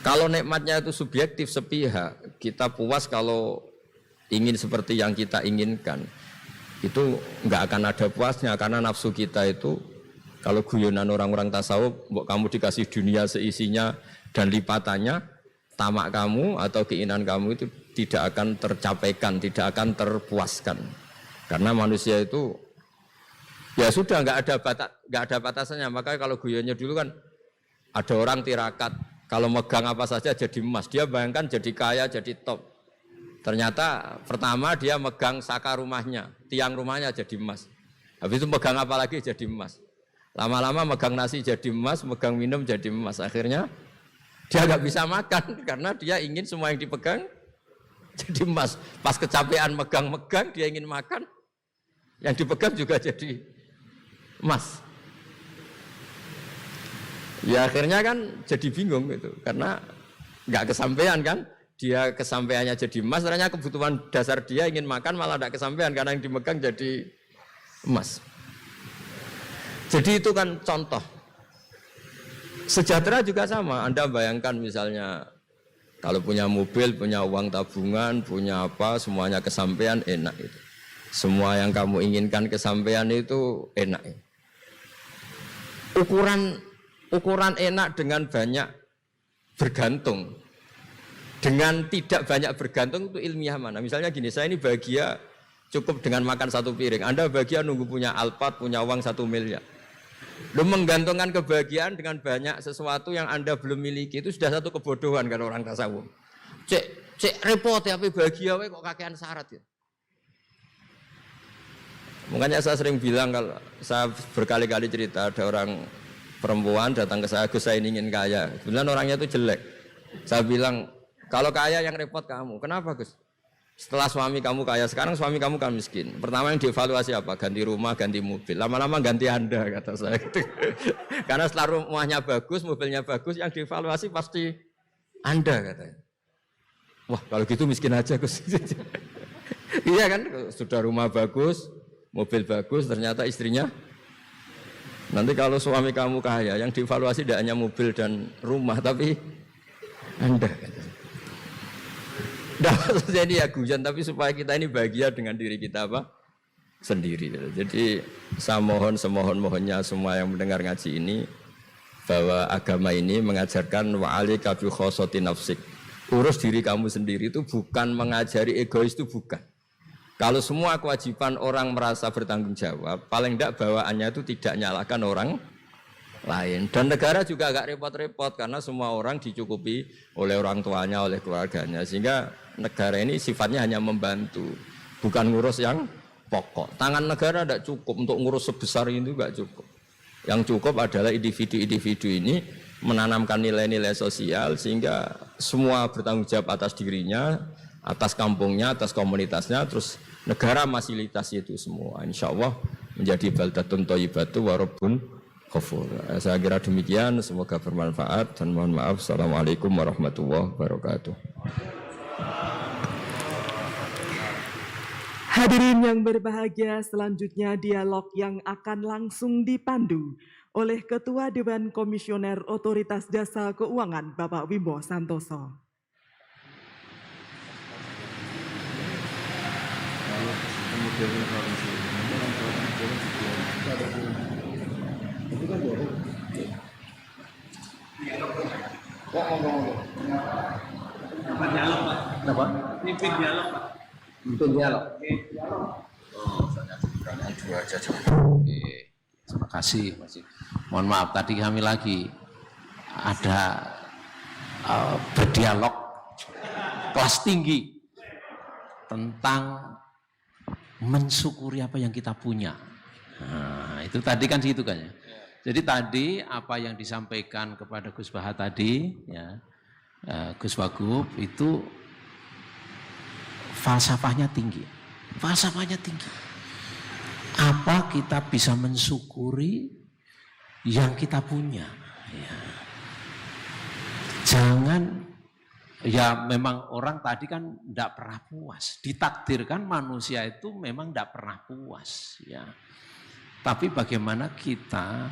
Kalau nikmatnya itu subjektif sepihak, kita puas kalau ingin seperti yang kita inginkan. Itu enggak akan ada puasnya karena nafsu kita itu kalau guyonan orang-orang tasawuf, kamu dikasih dunia seisinya dan lipatannya, tamak kamu atau keinginan kamu itu tidak akan tercapaikan, tidak akan terpuaskan. Karena manusia itu ya sudah nggak ada batasannya. Makanya kalau guyonnya dulu kan ada orang tirakat, kalau megang apa saja jadi emas. Dia bayangkan jadi kaya, jadi top. Ternyata pertama dia megang saka rumahnya, tiang rumahnya jadi emas. Habis itu megang apa lagi jadi emas. Lama-lama megang nasi jadi emas, megang minum jadi emas. Akhirnya dia nggak bisa makan karena dia ingin semua yang dipegang jadi emas. Pas kecapean megang-megang dia ingin makan, yang dipegang juga jadi emas. Ya akhirnya kan jadi bingung gitu karena nggak kesampaian kan. Dia kesampaiannya jadi emas, ternyata kebutuhan dasar dia ingin makan malah nggak kesampaian karena yang dipegang jadi emas. Jadi itu kan contoh. Sejahtera juga sama. Anda bayangkan misalnya Kalau punya mobil, punya uang tabungan, punya apa, semuanya kesampaian enak itu. Semua yang kamu inginkan kesampaian itu enak. Ukuran enak dengan banyak bergantung. Dengan tidak banyak bergantung itu ilmiah mana? Misalnya gini, saya ini bahagia cukup dengan makan satu piring. Anda bahagia nunggu punya Alphard, punya uang 1 miliar. Lu menggantungkan kebahagiaan dengan banyak sesuatu yang Anda belum miliki itu sudah satu kebodohan kalau orang tasawuf. Cek repot ya, tapi bahagia kok kakean syarat ya. Makanya saya sering bilang, kalau saya berkali-kali cerita ada orang perempuan datang ke saya, Gus saya ingin kaya. Kebetulan orangnya itu jelek. Saya bilang, kalau kaya yang repot kamu. Kenapa Gus? Setelah suami kamu kaya, sekarang suami kamu kan miskin. Pertama yang dievaluasi apa? Ganti rumah, ganti mobil. Lama-lama ganti Anda, kata saya. Karena setelah rumahnya bagus, mobilnya bagus, yang dievaluasi pasti Anda, katanya. Wah, kalau gitu miskin aja Gus. Iya kan, sudah rumah bagus, mobil bagus, ternyata istrinya. Nanti kalau suami kamu kaya, yang dievaluasi tidak hanya mobil dan rumah, tapi Anda, katanya. Nah, maksudnya ini ya guyon, tapi supaya kita ini bahagia dengan diri kita apa? Sendiri. Jadi saya mohon semohon-mohonnya semua yang mendengar ngaji ini, bahwa agama ini mengajarkan wa'alika bi khossati nafsik. Urus diri kamu sendiri itu bukan mengajari egois, itu bukan. Kalau semua kewajiban orang merasa bertanggung jawab, paling tidak bawaannya itu tidak nyalahkan orang lain. Dan negara juga agak repot-repot karena semua orang dicukupi oleh orang tuanya, oleh keluarganya. Sehingga negara ini sifatnya hanya membantu, bukan ngurus yang pokok. Tangan negara tidak cukup untuk ngurus sebesar itu, tidak cukup. Yang cukup adalah individu-individu ini menanamkan nilai-nilai sosial sehingga semua bertanggung jawab atas dirinya, atas kampungnya, atas komunitasnya, terus negara fasilitasi itu semua. Insya Allah menjadi baldatun thayyibatu wa rabbun ghafur. Saya kira demikian, semoga bermanfaat dan mohon maaf. Assalamualaikum warahmatullahi wabarakatuh. Hadirin yang berbahagia, selanjutnya dialog yang akan langsung dipandu oleh Ketua Dewan Komisioner Otoritas Jasa Keuangan Bapak Wimbo Santoso. Mimpin dialog, Pak. Untuk dialog. Dua aja. Oke. Terima kasih. Mohon maaf tadi kami lagi ada berdialog kelas tinggi tentang mensyukuri apa yang kita punya. Nah, itu tadi kan situ kan ya. Jadi tadi apa yang disampaikan kepada Gus Baha tadi, ya, Gus Wagub itu falsafahnya tinggi. Apa kita bisa mensyukuri yang kita punya? Ya. Jangan, ya memang orang tadi kan tidak pernah puas. Ditakdirkan manusia itu memang tidak pernah puas. Ya. Tapi bagaimana kita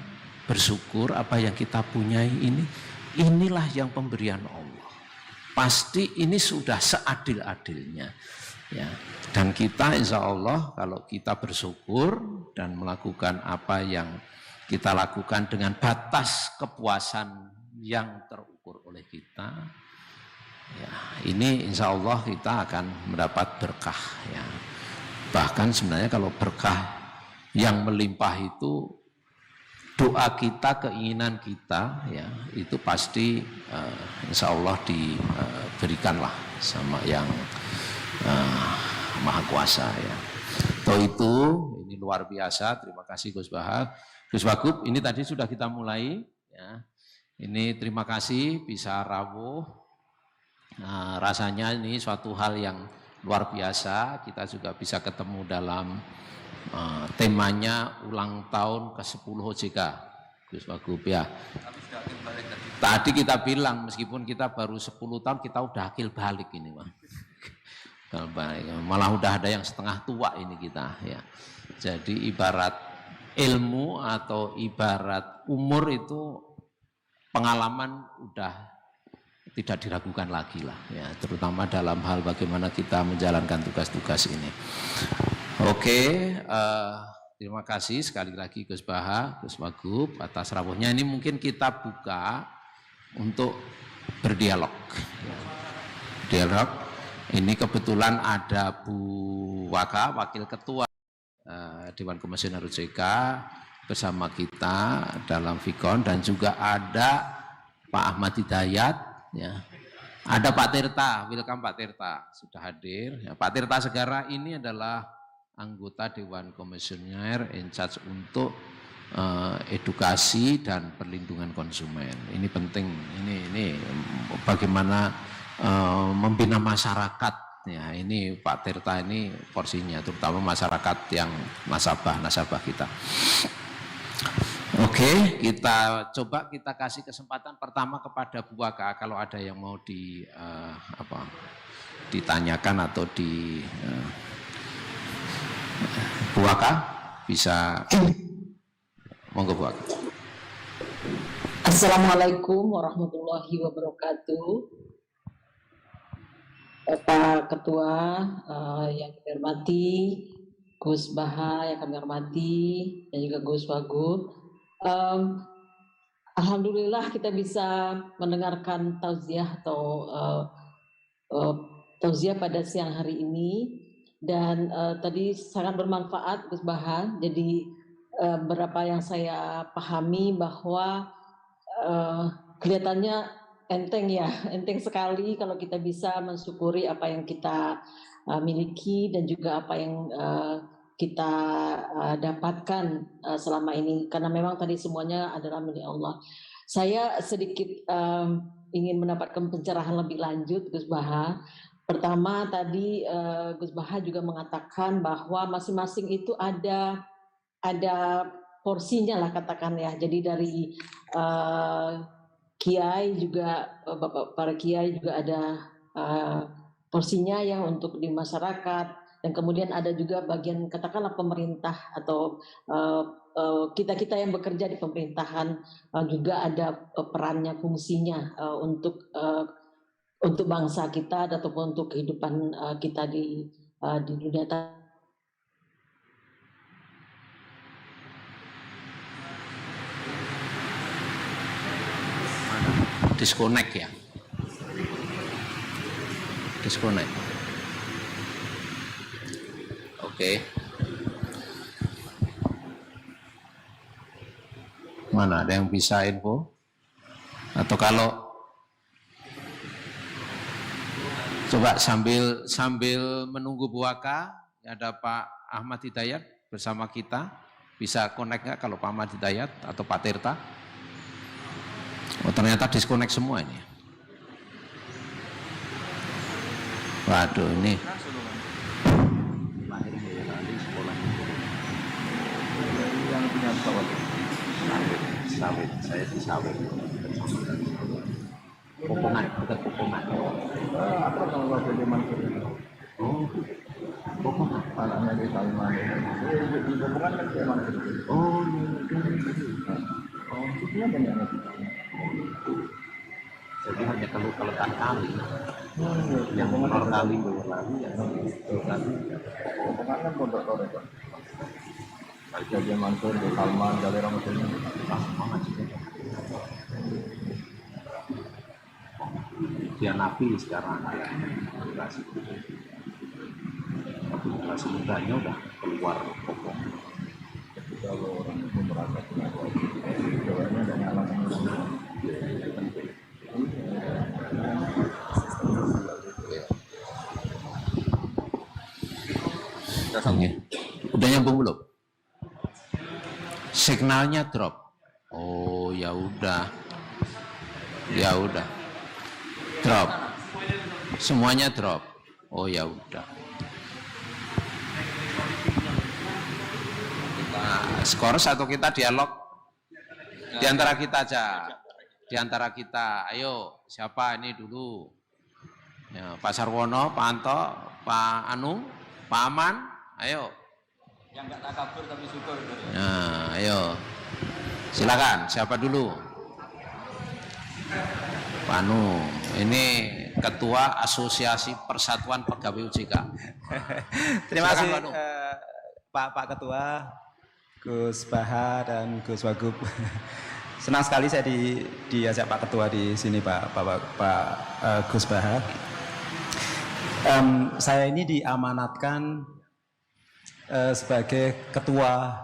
bersyukur apa yang kita punyai ini? Inilah yang pemberian Allah. Pasti ini sudah seadil-adilnya. Ya. Dan kita insya Allah kalau kita bersyukur dan melakukan apa yang kita lakukan dengan batas kepuasan yang terukur oleh kita, ya, ini insya Allah kita akan mendapat berkah. Ya. Bahkan sebenarnya kalau berkah yang melimpah itu doa kita, keinginan kita, ya itu pasti insya Allah diberikanlah sama yang Maha Kuasa. Ya. Toh itu ini luar biasa. Terima kasih Gus Baha, Gus Wagub. Ini tadi sudah kita mulai. Ya. Ini terima kasih bisa rawuh. Nah, rasanya ini suatu hal yang luar biasa. Kita juga bisa ketemu dalam temanya ulang tahun ke-10 OJK, Gus Wagub ya. Tadi kita bilang meskipun kita baru 10 tahun kita udah akil balik ini, Bang. Malah udah ada yang setengah tua ini kita ya. Jadi ibarat ilmu atau ibarat umur itu pengalaman udah tidak diragukan lagi lah, ya, terutama dalam hal bagaimana kita menjalankan tugas-tugas ini. Oke, terima kasih sekali lagi Gus Baha, Gus Wagub atas rawuhnya. Ini mungkin kita buka untuk berdialog. Dialog. Ini kebetulan ada Bu Waka, Wakil Ketua Dewan Komisioner OJK bersama kita dalam Vikon, dan juga ada Pak Ahmad Hidayat, ya. Ada Pak Tirta, welcome Pak Tirta sudah hadir. Ya, Pak Tirta Segara ini adalah anggota Dewan Komisioner in charge untuk edukasi dan perlindungan konsumen. Ini penting, ini bagaimana membina masyarakat. Ya, ini Pak Tirta ini porsinya, terutama masyarakat yang nasabah kita. Oke, kita coba kita kasih kesempatan pertama kepada Bu Waka kalau ada yang mau ditanyakan atau Bu Waka bisa, monggo Bu Waka. Assalamualaikum warahmatullahi wabarakatuh. Pak Ketua yang kami hormati, Gus Baha yang kami hormati, dan juga Gus Wagub. Alhamdulillah kita bisa mendengarkan tausiah atau tausiah pada siang hari ini, dan tadi sangat bermanfaat Gus Baha. Jadi berapa yang saya pahami bahwa kelihatannya enteng sekali kalau kita bisa mensyukuri apa yang kita miliki dan juga apa yang kita dapatkan selama ini, karena memang tadi semuanya adalah milik Allah. Saya sedikit ingin mendapatkan pencerahan lebih lanjut Gus Baha. Pertama tadi Gus Baha juga mengatakan bahwa masing-masing itu ada porsinya lah katakan ya. Jadi dari kiai juga, bapak para kiai juga ada porsinya ya untuk di masyarakat. Dan kemudian ada juga bagian katakanlah pemerintah atau kita yang bekerja di pemerintahan juga ada perannya, fungsinya untuk bangsa kita ataupun untuk kehidupan kita di dunia. Disconnect ya, disconnect. Oke. Mana ada yang bisa info? Atau kalau coba sambil menunggu Bu Waka, ada Pak Ahmad Hidayat bersama kita, bisa connect nggak kalau Pak Ahmad Hidayat atau Pak Tirta? Oh ternyata disconnect semua ini. Waduh ini. Yang punya pesawat sawit, saya di sawit. Popongan, bukan Popongan. Apa kalau jadi Mansur? Oh, Popongan. Anaknya di Salman. Di Popongan kan kayak Mansur. Oh, Itu apa nih anak? jadi hanya kalau letak kali, yang Popongan nor kali, lagi ya. Popongan kan pondok torek kan. Jadi Mansur di Salman, Jalur Ramadhan. dia nabi sekarang ya, generasi mudanya udah keluar Popong. Jadi kalau orang itu merasa punya jawabannya dan alam Udah nyambung belum? Signalnya drop. Oh ya udah, drop. Semuanya drop. Oh ya udah. Kita skors atau kita dialog di antara kita aja. Di antara kita, ayo siapa ini dulu? Ya, Pak Sarwono, Pak Anto, Pak Anung, Pak Aman, ayo. Yang nggak takabur tapi syukur. Nah, ayo. Silakan, siapa dulu? Panu, ini Ketua Asosiasi Persatuan Pegawai OJK. Terima kasih Silakan, Panu. Pak Ketua, Gus Baha dan Gus Wagub. Senang sekali saya diajak Pak Ketua di sini, Pak Gus Baha. Saya ini diamanatkan sebagai Ketua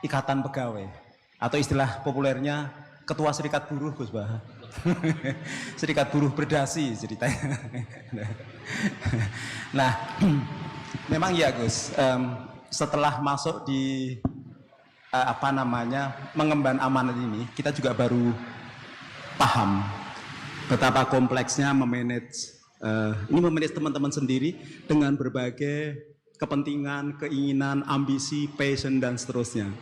Ikatan Pegawai atau istilah populernya Ketua Serikat Buruh, Gus Baha. Serikat Buruh Berdasi ceritanya. Nah, memang ya Gus, setelah masuk di mengemban amanat ini, kita juga baru paham betapa kompleksnya memanage teman-teman sendiri dengan berbagai kepentingan, keinginan, ambisi, passion dan seterusnya.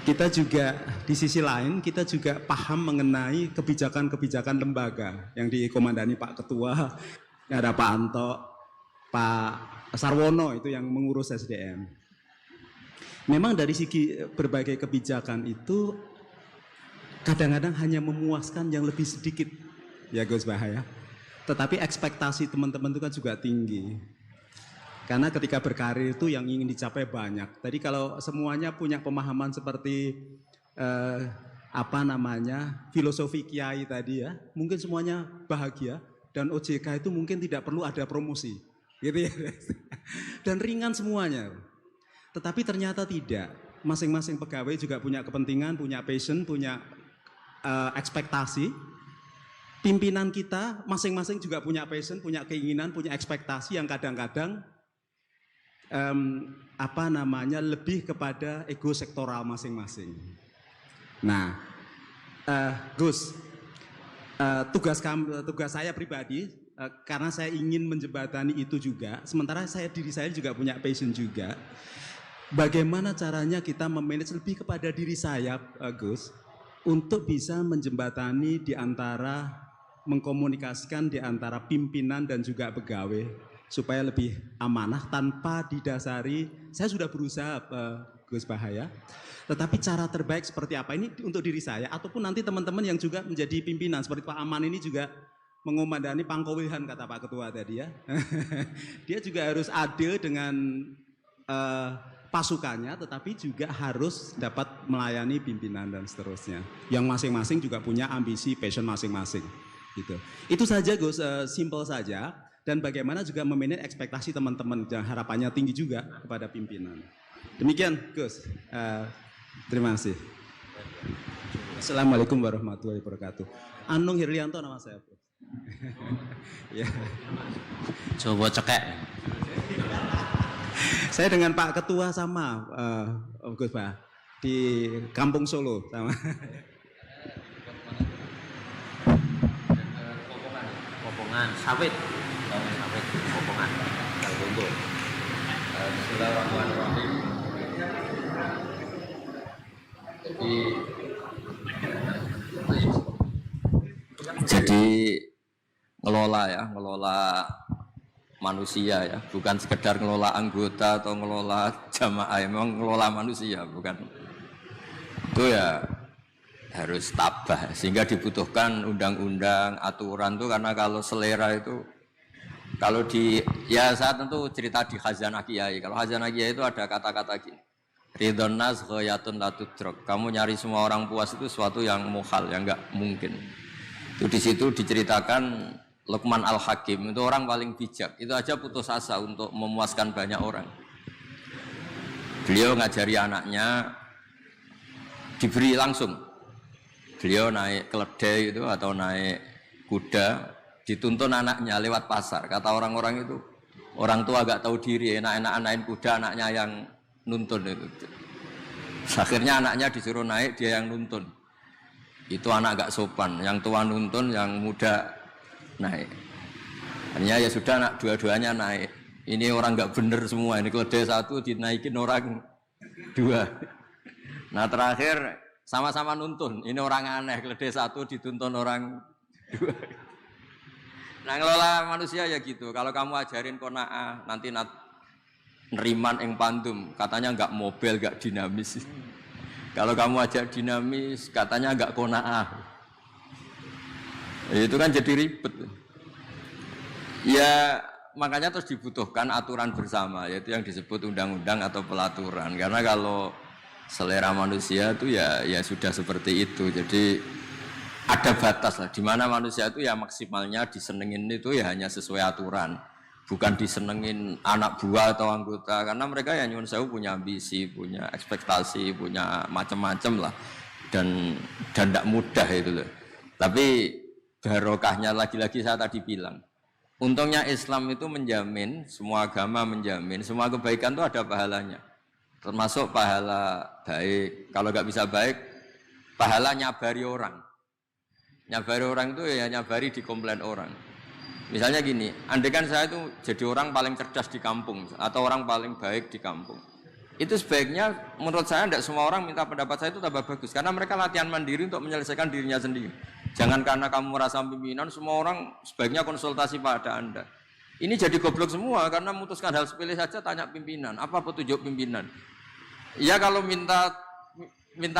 Kita juga di sisi lain kita juga paham mengenai kebijakan-kebijakan lembaga yang dikomandani Pak Ketua, ada Pak Anto, Pak Sarwono itu yang mengurus SDM. Memang dari segi berbagai kebijakan itu kadang-kadang hanya memuaskan yang lebih sedikit, ya Gus Bahaya. Tetapi ekspektasi teman-teman itu kan juga tinggi. Karena ketika berkarir itu yang ingin dicapai banyak. Tadi kalau semuanya punya pemahaman seperti filosofi kiai tadi ya, mungkin semuanya bahagia dan OJK itu mungkin tidak perlu ada promosi, gitu ya. Dan ringan semuanya. Tetapi ternyata tidak. Masing-masing pegawai juga punya kepentingan, punya passion, punya ekspektasi. Pimpinan kita masing-masing juga punya passion, punya keinginan, punya ekspektasi yang kadang-kadang lebih kepada ego sektoral masing-masing. Nah, Gus, tugas saya pribadi karena saya ingin menjembatani itu juga, sementara diri saya juga punya passion juga. Bagaimana caranya kita memanage lebih kepada diri saya, Gus, untuk bisa menjembatani di antara mengkomunikasikan di antara pimpinan dan juga pegawai supaya lebih amanah tanpa didasari, saya sudah berusaha Gus Bahaya, tetapi cara terbaik seperti apa ini untuk diri saya ataupun nanti teman-teman yang juga menjadi pimpinan seperti Pak Aman ini juga mengomandani pangkowilhan kata Pak Ketua tadi ya. Dia juga harus adil dengan pasukannya tetapi juga harus dapat melayani pimpinan dan seterusnya. Yang masing-masing juga punya ambisi, passion masing-masing gitu. Itu saja Gus, simple saja. Dan bagaimana juga memanage ekspektasi teman-teman yang harapannya tinggi juga kepada pimpinan. Demikian Gus, terima kasih. Assalamualaikum warahmatullahi wabarakatuh. Anung Hirlianto nama saya. Ya. Coba cekek. Saya dengan Pak Ketua sama Gus Pak di Kampung Solo sama. Popongan sawit. Popongan. Kalau Bismillahirrahmanirrahim. Jadi ngelola manusia ya, bukan sekedar ngelola anggota atau ngelola jamaah, memang ngelola manusia, bukan. Itu ya harus tabah, sehingga dibutuhkan undang-undang, aturan tuh karena kalau selera itu kalau saya tentu cerita di Khazanah Kiai. Kalau Khazanah Kiai itu ada kata-kata gini. Ridhon nas ghayatun la tudrak. Kamu nyari semua orang puas itu sesuatu yang muhal, yang enggak mungkin. Itu di situ diceritakan Luqman Al-Hakim itu orang paling bijak. Itu aja putus asa untuk memuaskan banyak orang. Beliau ngajari anaknya diberi langsung. Beliau naik keledai itu atau naik kuda, dituntun anaknya lewat pasar. Kata orang-orang itu, orang tua agak tahu diri, enak-enak naik kuda, anaknya yang nuntun itu. Akhirnya anaknya disuruh naik, dia yang nuntun. Itu anak agak sopan, yang tua nuntun, yang muda naik. Akhirnya ya sudah anak dua-duanya naik. Ini orang enggak bener semua, ini keledai satu dinaikin orang dua. Nah terakhir sama-sama nuntun, ini orang aneh, keledai satu dituntun orang dua. Nah ngelola manusia ya gitu. Kalau kamu ajarin qanaah, nanti neriman ing pandum, katanya enggak mobil, enggak dinamis. Kalau kamu ajak dinamis, katanya enggak qanaah. Itu kan jadi ribet. Ya makanya terus dibutuhkan aturan bersama, yaitu yang disebut undang-undang atau pelaturan. Karena kalau selera manusia itu ya sudah seperti itu. Jadi ada batas lah, di mana manusia itu ya maksimalnya disenengin itu ya hanya sesuai aturan, bukan disenengin anak buah atau anggota, karena mereka ya nyuwun sewu punya ambisi, punya ekspektasi, punya macam-macam lah, dan tidak mudah itu loh. Tapi barokahnya lagi-lagi saya tadi bilang, untungnya Islam itu menjamin, semua agama menjamin, semua kebaikan itu ada pahalanya, termasuk pahala baik. Kalau nggak bisa baik, pahala nyabari orang. Nyabari orang itu ya nyabari di komplain orang. Misalnya gini, andai kan saya itu jadi orang paling cerdas di kampung atau orang paling baik di kampung, itu sebaiknya menurut saya tidak semua orang minta pendapat saya itu tambah bagus, karena mereka latihan mandiri untuk menyelesaikan dirinya sendiri. Jangan karena kamu merasa pimpinan, semua orang sebaiknya konsultasi pada Anda. Ini jadi goblok semua, karena memutuskan hal sepele saja tanya pimpinan, apa petunjuk pimpinan. Ya kalau minta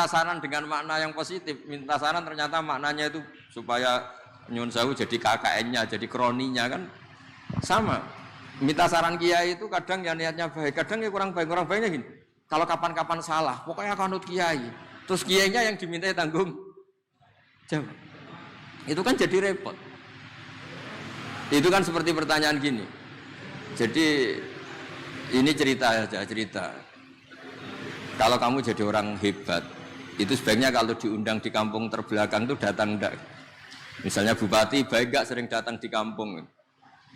saran dengan makna yang positif, minta saran ternyata maknanya itu supaya nyun sewu jadi KKN-nya, jadi kroninya kan sama. Minta saran kiai itu kadang ya niatnya baik, kadang ya kurang baik. Kurang baiknya gini, kalau kapan-kapan salah, pokoknya kanut kiai, terus kiainya yang dimintai tanggung jawab. Itu kan jadi repot. Itu kan seperti pertanyaan gini. Jadi ini cerita aja, cerita. Kalau kamu jadi orang hebat, itu sebaiknya kalau diundang di kampung terbelakang itu datang enggak. Misalnya bupati baik enggak sering datang di kampung,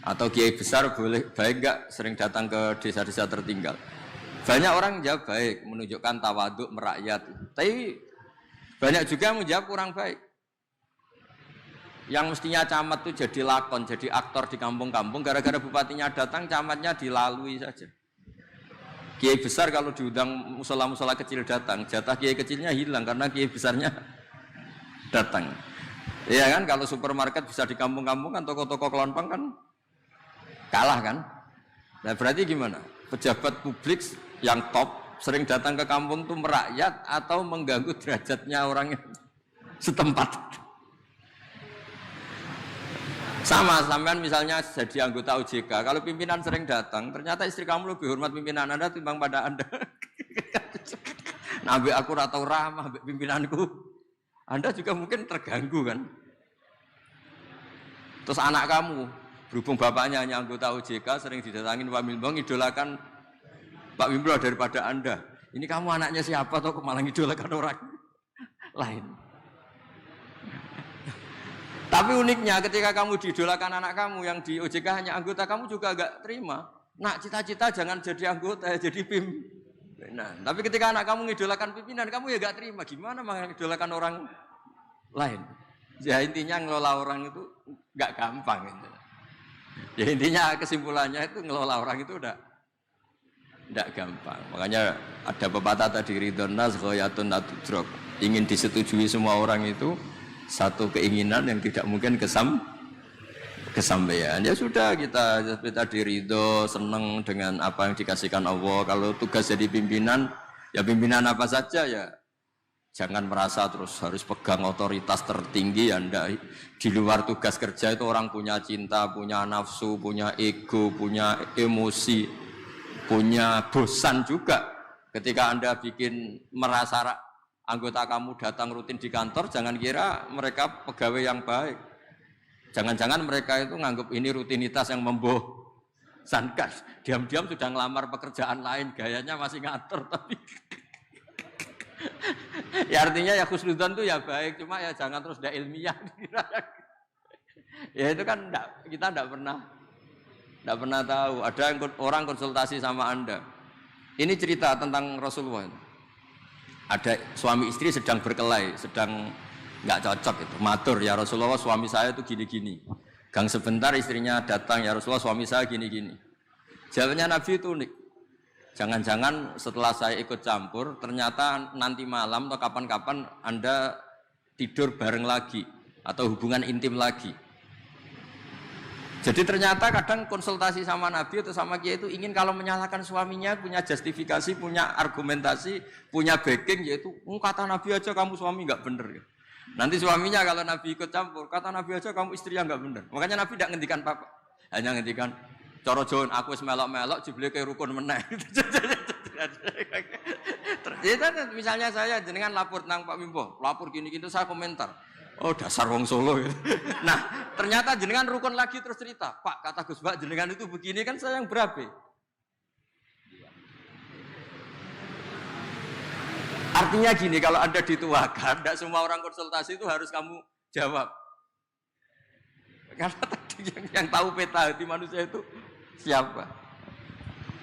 atau kiai besar boleh baik enggak sering datang ke desa-desa tertinggal. Banyak orang jawab baik, menunjukkan tawaduk merakyat. Tapi banyak juga yang menjawab kurang baik. Yang mestinya camat itu jadi lakon, jadi aktor di kampung-kampung, gara-gara bupatinya datang, camatnya dilalui saja. Kiai besar kalau diundang musola-musola kecil datang, jatah kiai kecilnya hilang karena kiai besarnya datang. Iya kan, kalau supermarket bisa di kampung-kampung kan, toko-toko kelontong kan kalah kan. Nah berarti gimana? Pejabat publik yang top sering datang ke kampung itu merakyat atau mengganggu derajatnya orang yang setempat. Sama, sampean misalnya jadi anggota OJK, kalau pimpinan sering datang, ternyata istri kamu lebih hormat pimpinan Anda timbang pada Anda. Nabi aku ratau ramah pimpinanku, Anda juga mungkin terganggu kan. Terus anak kamu, berhubung bapaknya hanya anggota OJK, sering didatangin Pak Milbong, idolakan Pak Wimbo daripada Anda. Ini kamu anaknya siapa atau malah idolakan orang lain. Tapi uniknya ketika kamu diidolakan anak kamu yang di OJK hanya anggota, kamu juga agak terima. Nak cita-cita jangan jadi anggota, jadi pimpinan. Tapi ketika anak kamu ngidolakan pimpinan, kamu ya gak terima. Gimana mengidolakan orang lain? Ya intinya ngelola orang itu gak gampang. Gitu. Ya intinya kesimpulannya itu ngelola orang itu udah gak gampang. Makanya ada pepatah tadi, ridhon nas ghayatun la tudrak. Ingin disetujui semua orang itu satu keinginan yang tidak mungkin kesampaian. Ya sudah, kita seperti tadi ridho, senang dengan apa yang dikasihkan Allah. Kalau tugas jadi pimpinan, ya pimpinan apa saja ya. Jangan merasa terus harus pegang otoritas tertinggi ya ndak. Di luar tugas kerja itu orang punya cinta, punya nafsu, punya ego, punya emosi, punya bosan juga. Ketika Anda bikin merasa anggota kamu datang rutin di kantor, jangan kira mereka pegawai yang baik. Jangan-jangan mereka itu nganggap ini rutinitas yang membosankan. Diam-diam sudah ngelamar pekerjaan lain, gayanya masih ngatur tapi ya artinya ya khusnudzon itu ya baik, cuma ya jangan terus tidak ilmiah. Ya itu kan kita tidak pernah tahu. Ada orang konsultasi sama Anda. Ini cerita tentang Rasulullah. Ada suami istri sedang berkelahi, sedang nggak cocok itu. Matur, ya Rasulullah suami saya itu gini-gini. Gang sebentar istrinya datang, ya Rasulullah suami saya gini-gini. Jawabnya Nabi itu unik. Jangan-jangan setelah saya ikut campur, ternyata nanti malam atau kapan-kapan Anda tidur bareng lagi atau hubungan intim lagi. Jadi ternyata kadang konsultasi sama Nabi atau sama Kiai itu ingin kalau menyalahkan suaminya punya justifikasi, punya argumentasi, punya backing, yaitu kata Nabi aja kamu suami nggak bener. Nanti suaminya kalau Nabi ikut campur, kata Nabi aja kamu istri yang nggak benar. Makanya Nabi tidak ngendikan papa, hanya ngendikan coro John aku melok-melok jebule ke rukun meneh. Misalnya saya jenengan lapor nang Pak Wimbo, lapor gini-gini saya komentar. Oh dasar wong Solo gitu. Nah ternyata jenengan rukun lagi terus cerita, Pak kata Gus Bak jenengan itu begini kan saya yang berabe. Artinya gini, kalau Anda dituakan, tidak semua orang konsultasi itu harus kamu jawab. Karena tadi yang tahu peta hati manusia itu siapa?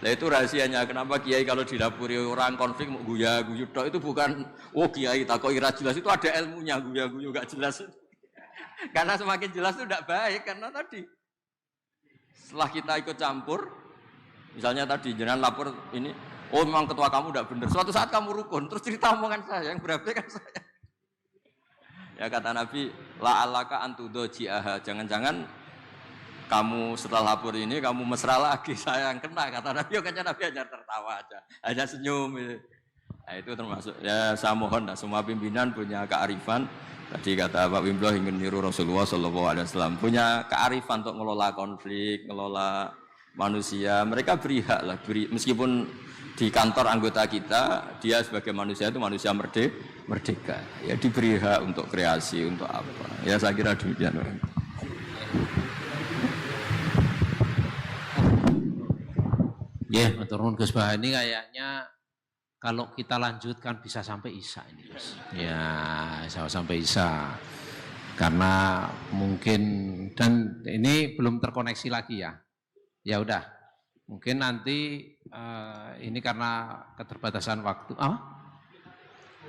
Nah itu rahasianya kenapa kiai kalau dilapuri orang konflik mau guya-guyu itu bukan oh kiai takut ira jelas, itu ada ilmunya, guya-guyu gak jelas. Karena semakin jelas itu tidak baik, karena tadi setelah kita ikut campur, misalnya tadi jangan lapor ini, oh memang ketua kamu tidak benar. Suatu saat kamu rukun, terus cerita omongan saya yang berapa kan saya. Ya kata Nabi, la alaka antudo jiaha. Jangan-jangan kamu setelah lapor ini kamu mesra lagi, saya yang kena. Kata Nabi, kan Nabi hanya tertawa aja, hanya senyum. Nah, itu termasuk ya saya mohon, semua pimpinan punya kearifan. Tadi kata Pak Wimbo ingin niru Rasulullah SAW, punya kearifan untuk ngelola konflik, ngelola manusia. Mereka beri hak lah, meskipun di kantor anggota kita, dia sebagai manusia itu manusia merdeka. Ya diberi hak untuk kreasi, untuk apa. Ya saya kira demikian. Ya, turun Gus Bah ini kayaknya kalau kita lanjutkan bisa sampai Isya ini, Gus. Ya, sampai Isya. Karena mungkin dan ini belum terkoneksi lagi ya. Ya udah, mungkin nanti ini karena keterbatasan waktu.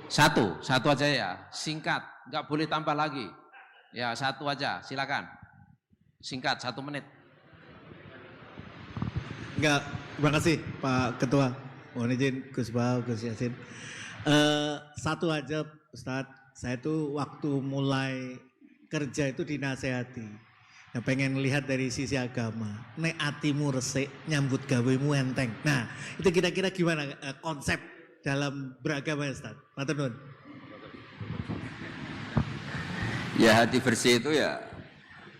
Satu aja ya, singkat, nggak boleh tambah lagi. Ya satu aja, silakan. Singkat 1 menit. Enggak, terima kasih Pak Ketua. Mohon izin Gus Bau, Gus Yasin. Satu aja Ustadz, saya tuh waktu mulai kerja itu dinasehati. Nah, pengen lihat dari sisi agama. Nek atimu resik, nyambut gawemu enteng. Nah, itu kira-kira gimana konsep dalam beragama Ustadz? Matur nuwun. Ya hati bersih itu ya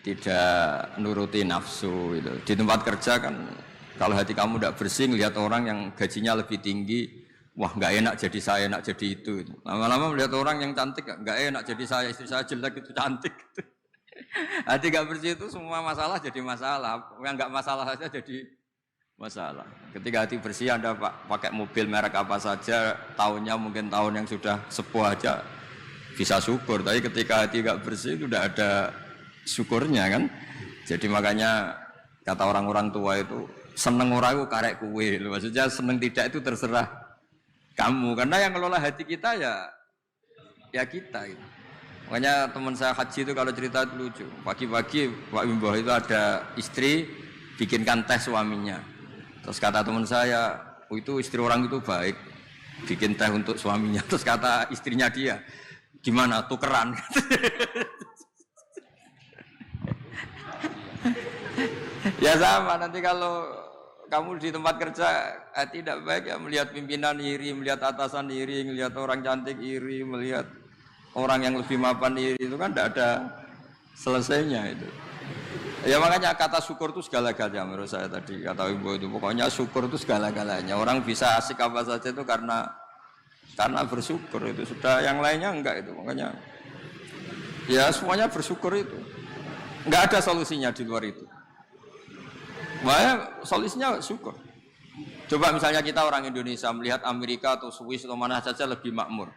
tidak nuruti nafsu itu. Di tempat kerja kan kalau hati kamu tidak bersih, lihat orang yang gajinya lebih tinggi, wah nggak enak jadi saya, enak jadi itu. Lama-lama melihat orang yang cantik, nggak enak jadi saya, istri saya jelek itu cantik. Hati nggak bersih itu semua masalah jadi masalah, yang nggak masalah saja jadi masalah. Ketika hati bersih, Anda pakai mobil merek apa saja, tahunnya mungkin tahun yang sudah sepuh aja bisa syukur. Tapi ketika hati nggak bersih itu tidak ada syukurnya kan. Jadi makanya kata orang-orang tua itu seneng orang itu karek kue, maksudnya seneng tidak itu terserah kamu, karena yang ngelola hati kita ya kita. Gitu. Makanya teman saya haji itu kalau cerita itu lucu. Pagi-pagi Pak Wimbo itu ada istri bikinkan teh suaminya. Terus kata teman saya, oh, itu istri orang itu baik, bikin teh untuk suaminya. Terus kata istrinya dia, gimana tukeran? Ya sama, nanti kalau kamu di tempat kerja tidak baik ya, melihat pimpinan iri, melihat atasan iri, melihat orang cantik iri, melihat orang yang lebih mapan iri, itu kan tidak ada selesainya itu. Ya makanya kata syukur itu segala-galanya menurut saya tadi, kata Ibu itu pokoknya syukur itu segala-galanya. Orang bisa asik apa saja itu karena bersyukur, itu sudah, yang lainnya enggak itu. Makanya ya semuanya bersyukur itu. Enggak ada solusinya di luar itu. Makanya solusinya syukur. Coba misalnya kita orang Indonesia melihat Amerika atau Swiss atau mana saja lebih makmur.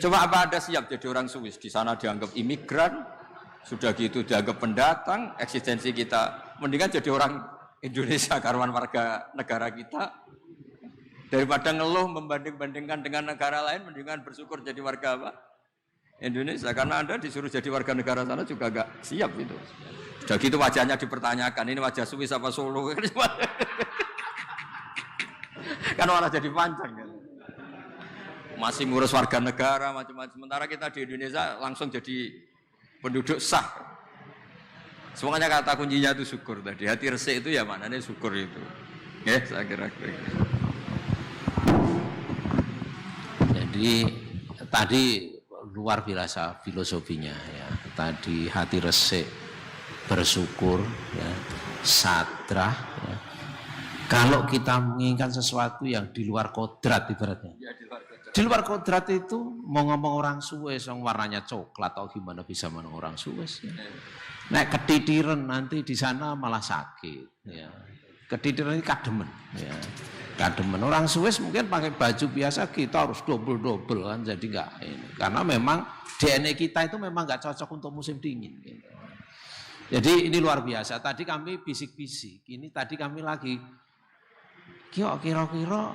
Coba apa Anda siap jadi orang Swiss? Di sana dianggap imigran, sudah gitu dianggap pendatang, eksistensi kita. Mendingan jadi orang Indonesia, karuan warga negara kita. Daripada ngeluh membanding-bandingkan dengan negara lain, mendingan bersyukur jadi warga apa? Indonesia. Karena Anda disuruh jadi warga negara sana juga gak siap itu. Udah gitu wajahnya dipertanyakan, ini wajah Swiss apa Solo? Kan malah jadi panjang kan. Masih ngurus warga negara macam-macam. Sementara kita di Indonesia langsung jadi penduduk sah. Semuanya kata kuncinya itu syukur tadi. Hati resik itu ya maknanya syukur itu. Ya, saya kira. Jadi tadi luar biasa filosofinya ya. Tadi hati resik, bersyukur, ya, sadrah. Ya. Kalau kita menginginkan sesuatu yang di luar kodrat ibaratnya. Di luar kodrat itu mau ngomong orang Suwes yang warnanya coklat atau gimana bisa ngomong orang Suwes. Ya. Nah, ketitiran nanti di sana malah sakit. Ya. Ketitiran ini kademen. Ya. Kademen orang Swiss mungkin pakai baju biasa, kita harus double kan, jadi enggak ini. Karena memang DNA kita itu memang enggak cocok untuk musim dingin. Gitu. Jadi ini luar biasa. Tadi kami bisik-bisik, ini tadi kami lagi kira-kira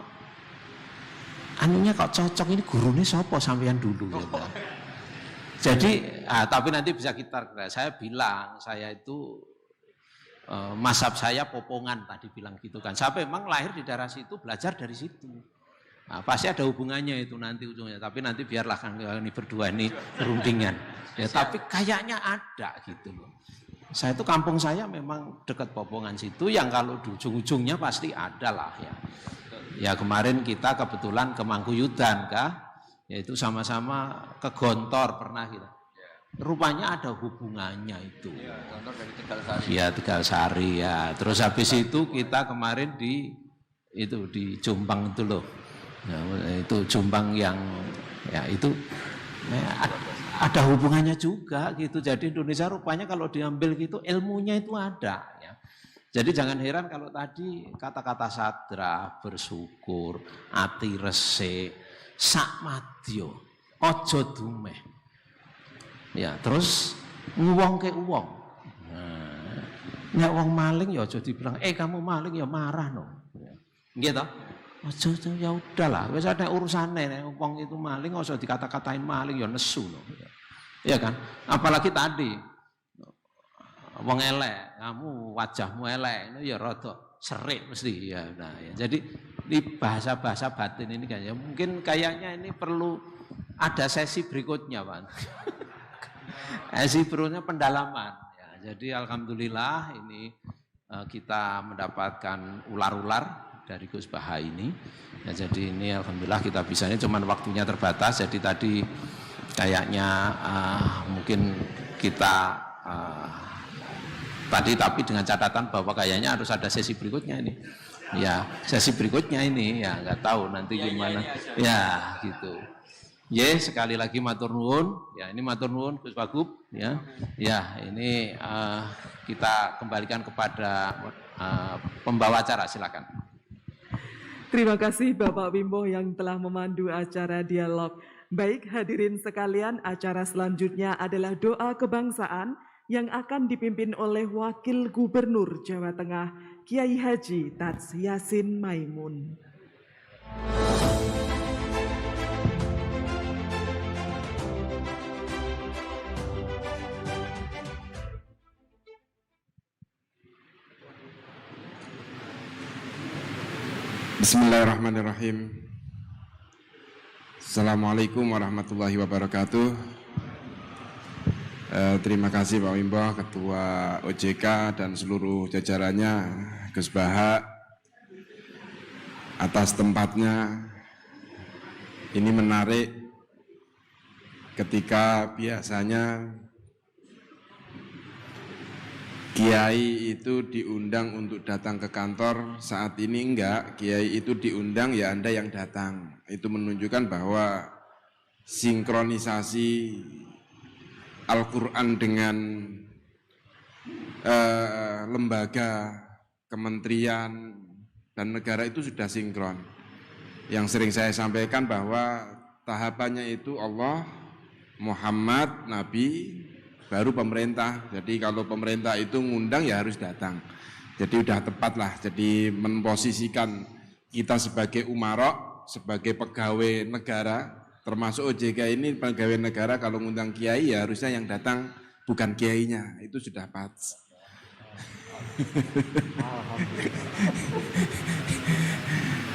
anunya kok cocok, ini gurunya siapa sampean dulu gitu. Jadi, tapi nanti bisa kita, saya bilang, saya itu mazhab saya Popongan tadi bilang gitu kan. Saya memang lahir di daerah situ, belajar dari situ. Nah, pasti ada hubungannya itu nanti ujungnya. Tapi nanti biarlah kan ini berdua ini rundingan. Ya, tapi kayaknya ada gitu loh. Saya itu kampung saya memang dekat Popongan situ, yang kalau di ujung-ujungnya pasti ada lah ya. Ya kemarin kita kebetulan ke Mangkuyudan kah? Yaitu sama-sama ke Gontor pernah kita. Rupanya ada hubungannya itu. Iya, Gontor dari Tegalsari. Iya, Tegalsari ya. Terus habis itu kita kemarin di Jombang itu loh. Nah, itu Jombang yang ya itu ada hubungannya juga gitu. Jadi Indonesia rupanya kalau diambil gitu ilmunya itu ada ya. Jadi jangan heran kalau tadi kata-kata sadrah, bersyukur, ati resik, sakmadya, ojo dumeh. Ya, terus nguwong ke uwong. Nah, nek wong maling ya aja dibilang, kamu maling ya marah no. Nggih toh? Aja ya udahlah, wis ada urusane nek wong itu maling aja dikata-katain maling ya nesu no. Iya kan? Apalagi tadi wong elek, kamu wajahmu elek, itu ya rada serik mesti ya. Nah, ya. Jadi di bahasa-bahasa batin ini kan ya mungkin kayaknya ini perlu ada sesi berikutnya, Pak. Sesi berikutnya pendalaman. Ya, jadi alhamdulillah ini kita mendapatkan ular-ular dari Gus Baha ini. Ya, jadi ini alhamdulillah kita bisa, ini cuman waktunya terbatas. Jadi tadi kayaknya mungkin kita tadi tapi dengan catatan bahwa kayaknya harus ada sesi berikutnya ini. Ya, sesi berikutnya ini ya nggak tahu nanti gimana. Ya, gitu. Sekali lagi matur nuwun. Ya, ini matur nuwun Gus Wagub ya. Ya, ini kita kembalikan kepada pembawa acara, silakan. Terima kasih Bapak Wimbo yang telah memandu acara dialog. Baik hadirin sekalian, acara selanjutnya adalah doa kebangsaan yang akan dipimpin oleh Wakil Gubernur Jawa Tengah, Kiai Haji Tats Yasin Maimun. Bismillahirrahmanirrahim. Assalamualaikum warahmatullahi wabarakatuh. Terima kasih Pak Wimbo, Ketua OJK dan seluruh jajarannya, Gus Baha, atas tempatnya. Ini menarik ketika biasanya Kiai itu diundang untuk datang ke kantor, saat ini enggak, Kiai itu diundang ya Anda yang datang. Itu menunjukkan bahwa sinkronisasi Al-Quran dengan lembaga, kementerian, dan negara itu sudah sinkron. Yang sering saya sampaikan bahwa tahapannya itu Allah, Muhammad, Nabi, baru pemerintah. Jadi kalau pemerintah itu ngundang ya harus datang. Jadi udah tepat lah. Jadi memposisikan kita sebagai umarok, sebagai pegawai negara, termasuk OJK ini pegawai negara, kalau ngundang kiai ya harusnya yang datang bukan kiainya. Itu sudah pas.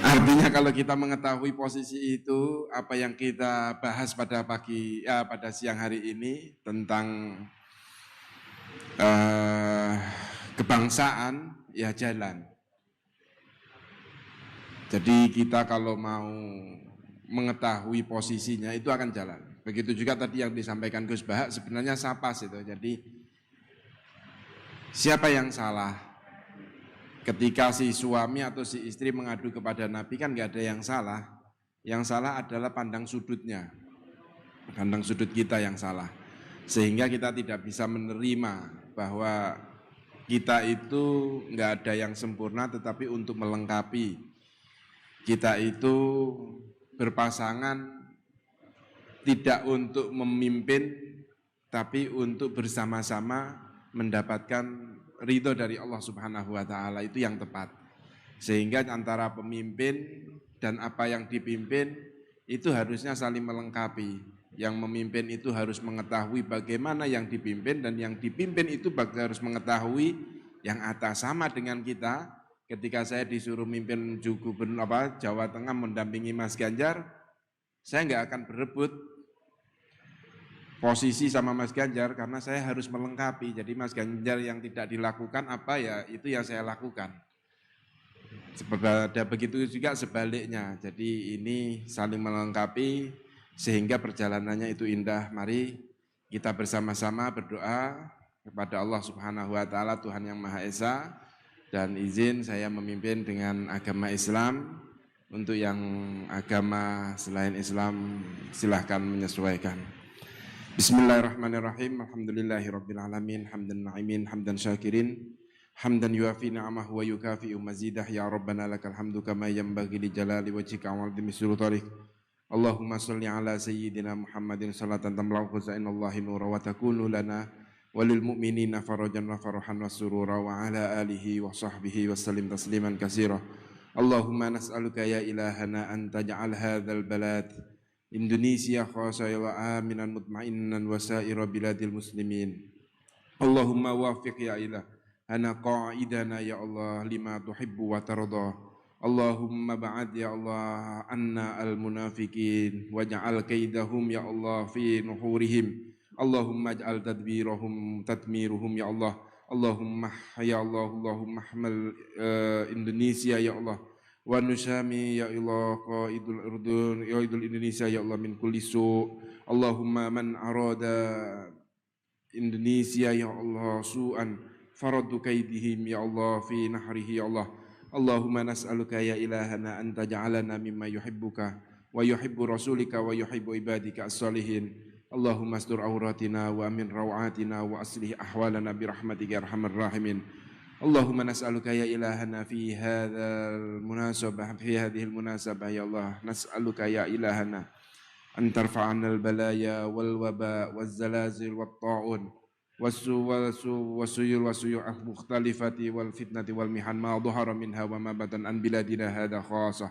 Artinya kalau kita mengetahui posisi itu, apa yang kita bahas pada pada siang hari ini tentang kebangsaan, ya jalan. Jadi kita kalau mau mengetahui posisinya itu akan jalan. Begitu juga tadi yang disampaikan Gus Bahak, sebenarnya sapas itu. Jadi siapa yang salah? Ketika si suami atau si istri mengadu kepada Nabi kan nggak ada yang salah. Yang salah adalah pandang sudutnya. Pandang sudut kita yang salah. Sehingga kita tidak bisa menerima bahwa kita itu nggak ada yang sempurna, tetapi untuk melengkapi. Kita itu berpasangan tidak untuk memimpin, tapi untuk bersama-sama mendapatkan ridho dari Allah Subhanahu wa Ta'ala, itu yang tepat. Sehingga antara pemimpin dan apa yang dipimpin itu harusnya saling melengkapi. Yang memimpin itu harus mengetahui bagaimana yang dipimpin, dan yang dipimpin itu harus mengetahui yang atas. Sama dengan kita, ketika saya disuruh mimpin Gubernur Jawa Tengah mendampingi Mas Ganjar, saya nggak akan berebut posisi sama Mas Ganjar karena saya harus melengkapi. Jadi Mas Ganjar yang tidak dilakukan apa ya itu yang saya lakukan. Seperti begitu juga sebaliknya. Jadi ini saling melengkapi sehingga perjalanannya itu indah. Mari kita bersama-sama berdoa kepada Allah Subhanahu wa Ta'ala, Tuhan yang Maha Esa, dan izin saya memimpin dengan agama Islam. Untuk yang agama selain Islam silahkan menyesuaikan. Bismillahirrahmanirrahim. Alhamdulillahirabbil alamin, hamdan na'imin, hamdan syakirin, hamdan yuafi ni'amahu wa yukafi'u mazidah. Ya Rabbana lakal hamdu kama yanbaghi li jalali wajhika wa 'azimi sultanik. Allahumma shalli ala sayyidina Muhammadin salatan tamla'u khazainallahi nura wa takunu lana walil mu'minina farajan wa farahan wa surura wa ala alihi wa sahbihi wa sallim tasliman katsira. Allahumma nas'aluka ya ilahana an taj'al hadzal balad Indonesia khasaya wa aminan mutma'innan wa sa'ira biladil muslimin. Allahumma wafiq ya ilahana qa'idana ya Allah lima tuhibbu wa tarda. Allahumma ba'ad ya Allah anna al-munafiqin waj'al kaidahum ya Allah fi nuhurihim. Allahumma ij'al tadbirahum tadmiruhum ya Allah. Allahumma ya Allah, Allahumma ahmal Indonesia ya Allah, wa nusami ya Allah qaidul urdun ya idul Indonesia ya Allah min kulli su'. Allahumma man arada Indonesia ya Allah su'an faradu kaidihim ya Allah fi nahrihi ya Allah. Allahumma nas'aluka ya ilahana an taj'alana mimma yuhibbuka wa yuhibbu rasulika wa yuhibbu ibadika as-salihin. Allahumma astur auratina wa amin rawatina wa aslih ahwalana birahmatika ya arhamar rahimin. Allahumma nas'aluka ya ilahana fi hadzal munasabah fi hadhil munasabah ya Allah, nas'aluka ya ilahana an tarfa'ana al balaya wal waba waz zalazil wat ta'un wasuyul al mukhtalifati wal fitnati wal mihan ma dhahara minha wa ma batan an biladina hadha khasah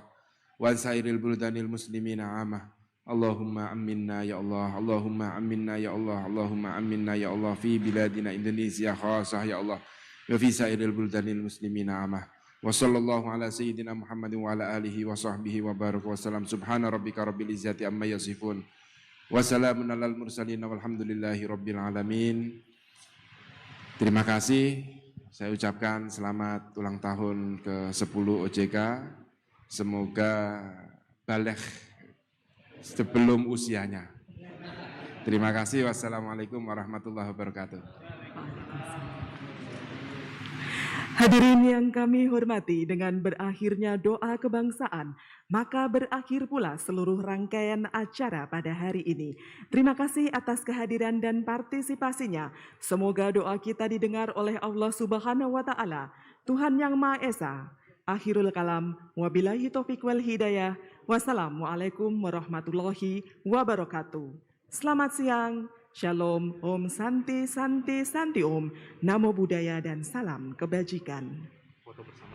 wa sairil buldanil muslimina amah. Allahumma aminna ya Allah, Allahumma aminna ya Allah, Allahumma aminna ya Allah fi biladina Indonesia khasah ya Allah, wa fi sairil buldanil muslimina amah. Wa sallallahu ala sayyidina Muhammadin wa ala alihi wa sahbihi wa baraka wa salam. Subhana rabbika rabbil izzati amma yasifun wa salamun alal mursalin walhamdulillahi rabbil alamin. Terima kasih. Saya ucapkan selamat ulang tahun ke-10 OJK. Semoga balik sebelum usianya. Terima kasih. Wassalamualaikum warahmatullahi wabarakatuh. Hadirin yang kami hormati, dengan berakhirnya doa kebangsaan, maka berakhir pula seluruh rangkaian acara pada hari ini. Terima kasih atas kehadiran dan partisipasinya. Semoga doa kita didengar oleh Allah Subhanahu wa Ta'ala, Tuhan yang Maha Esa. Akhirul kalam, wabillahi taufiq wal hidayah. Wassalamualaikum warahmatullahi wabarakatuh. Selamat siang, shalom, om santi santi santi om, namo buddhaya dan salam kebajikan. Foto bersama.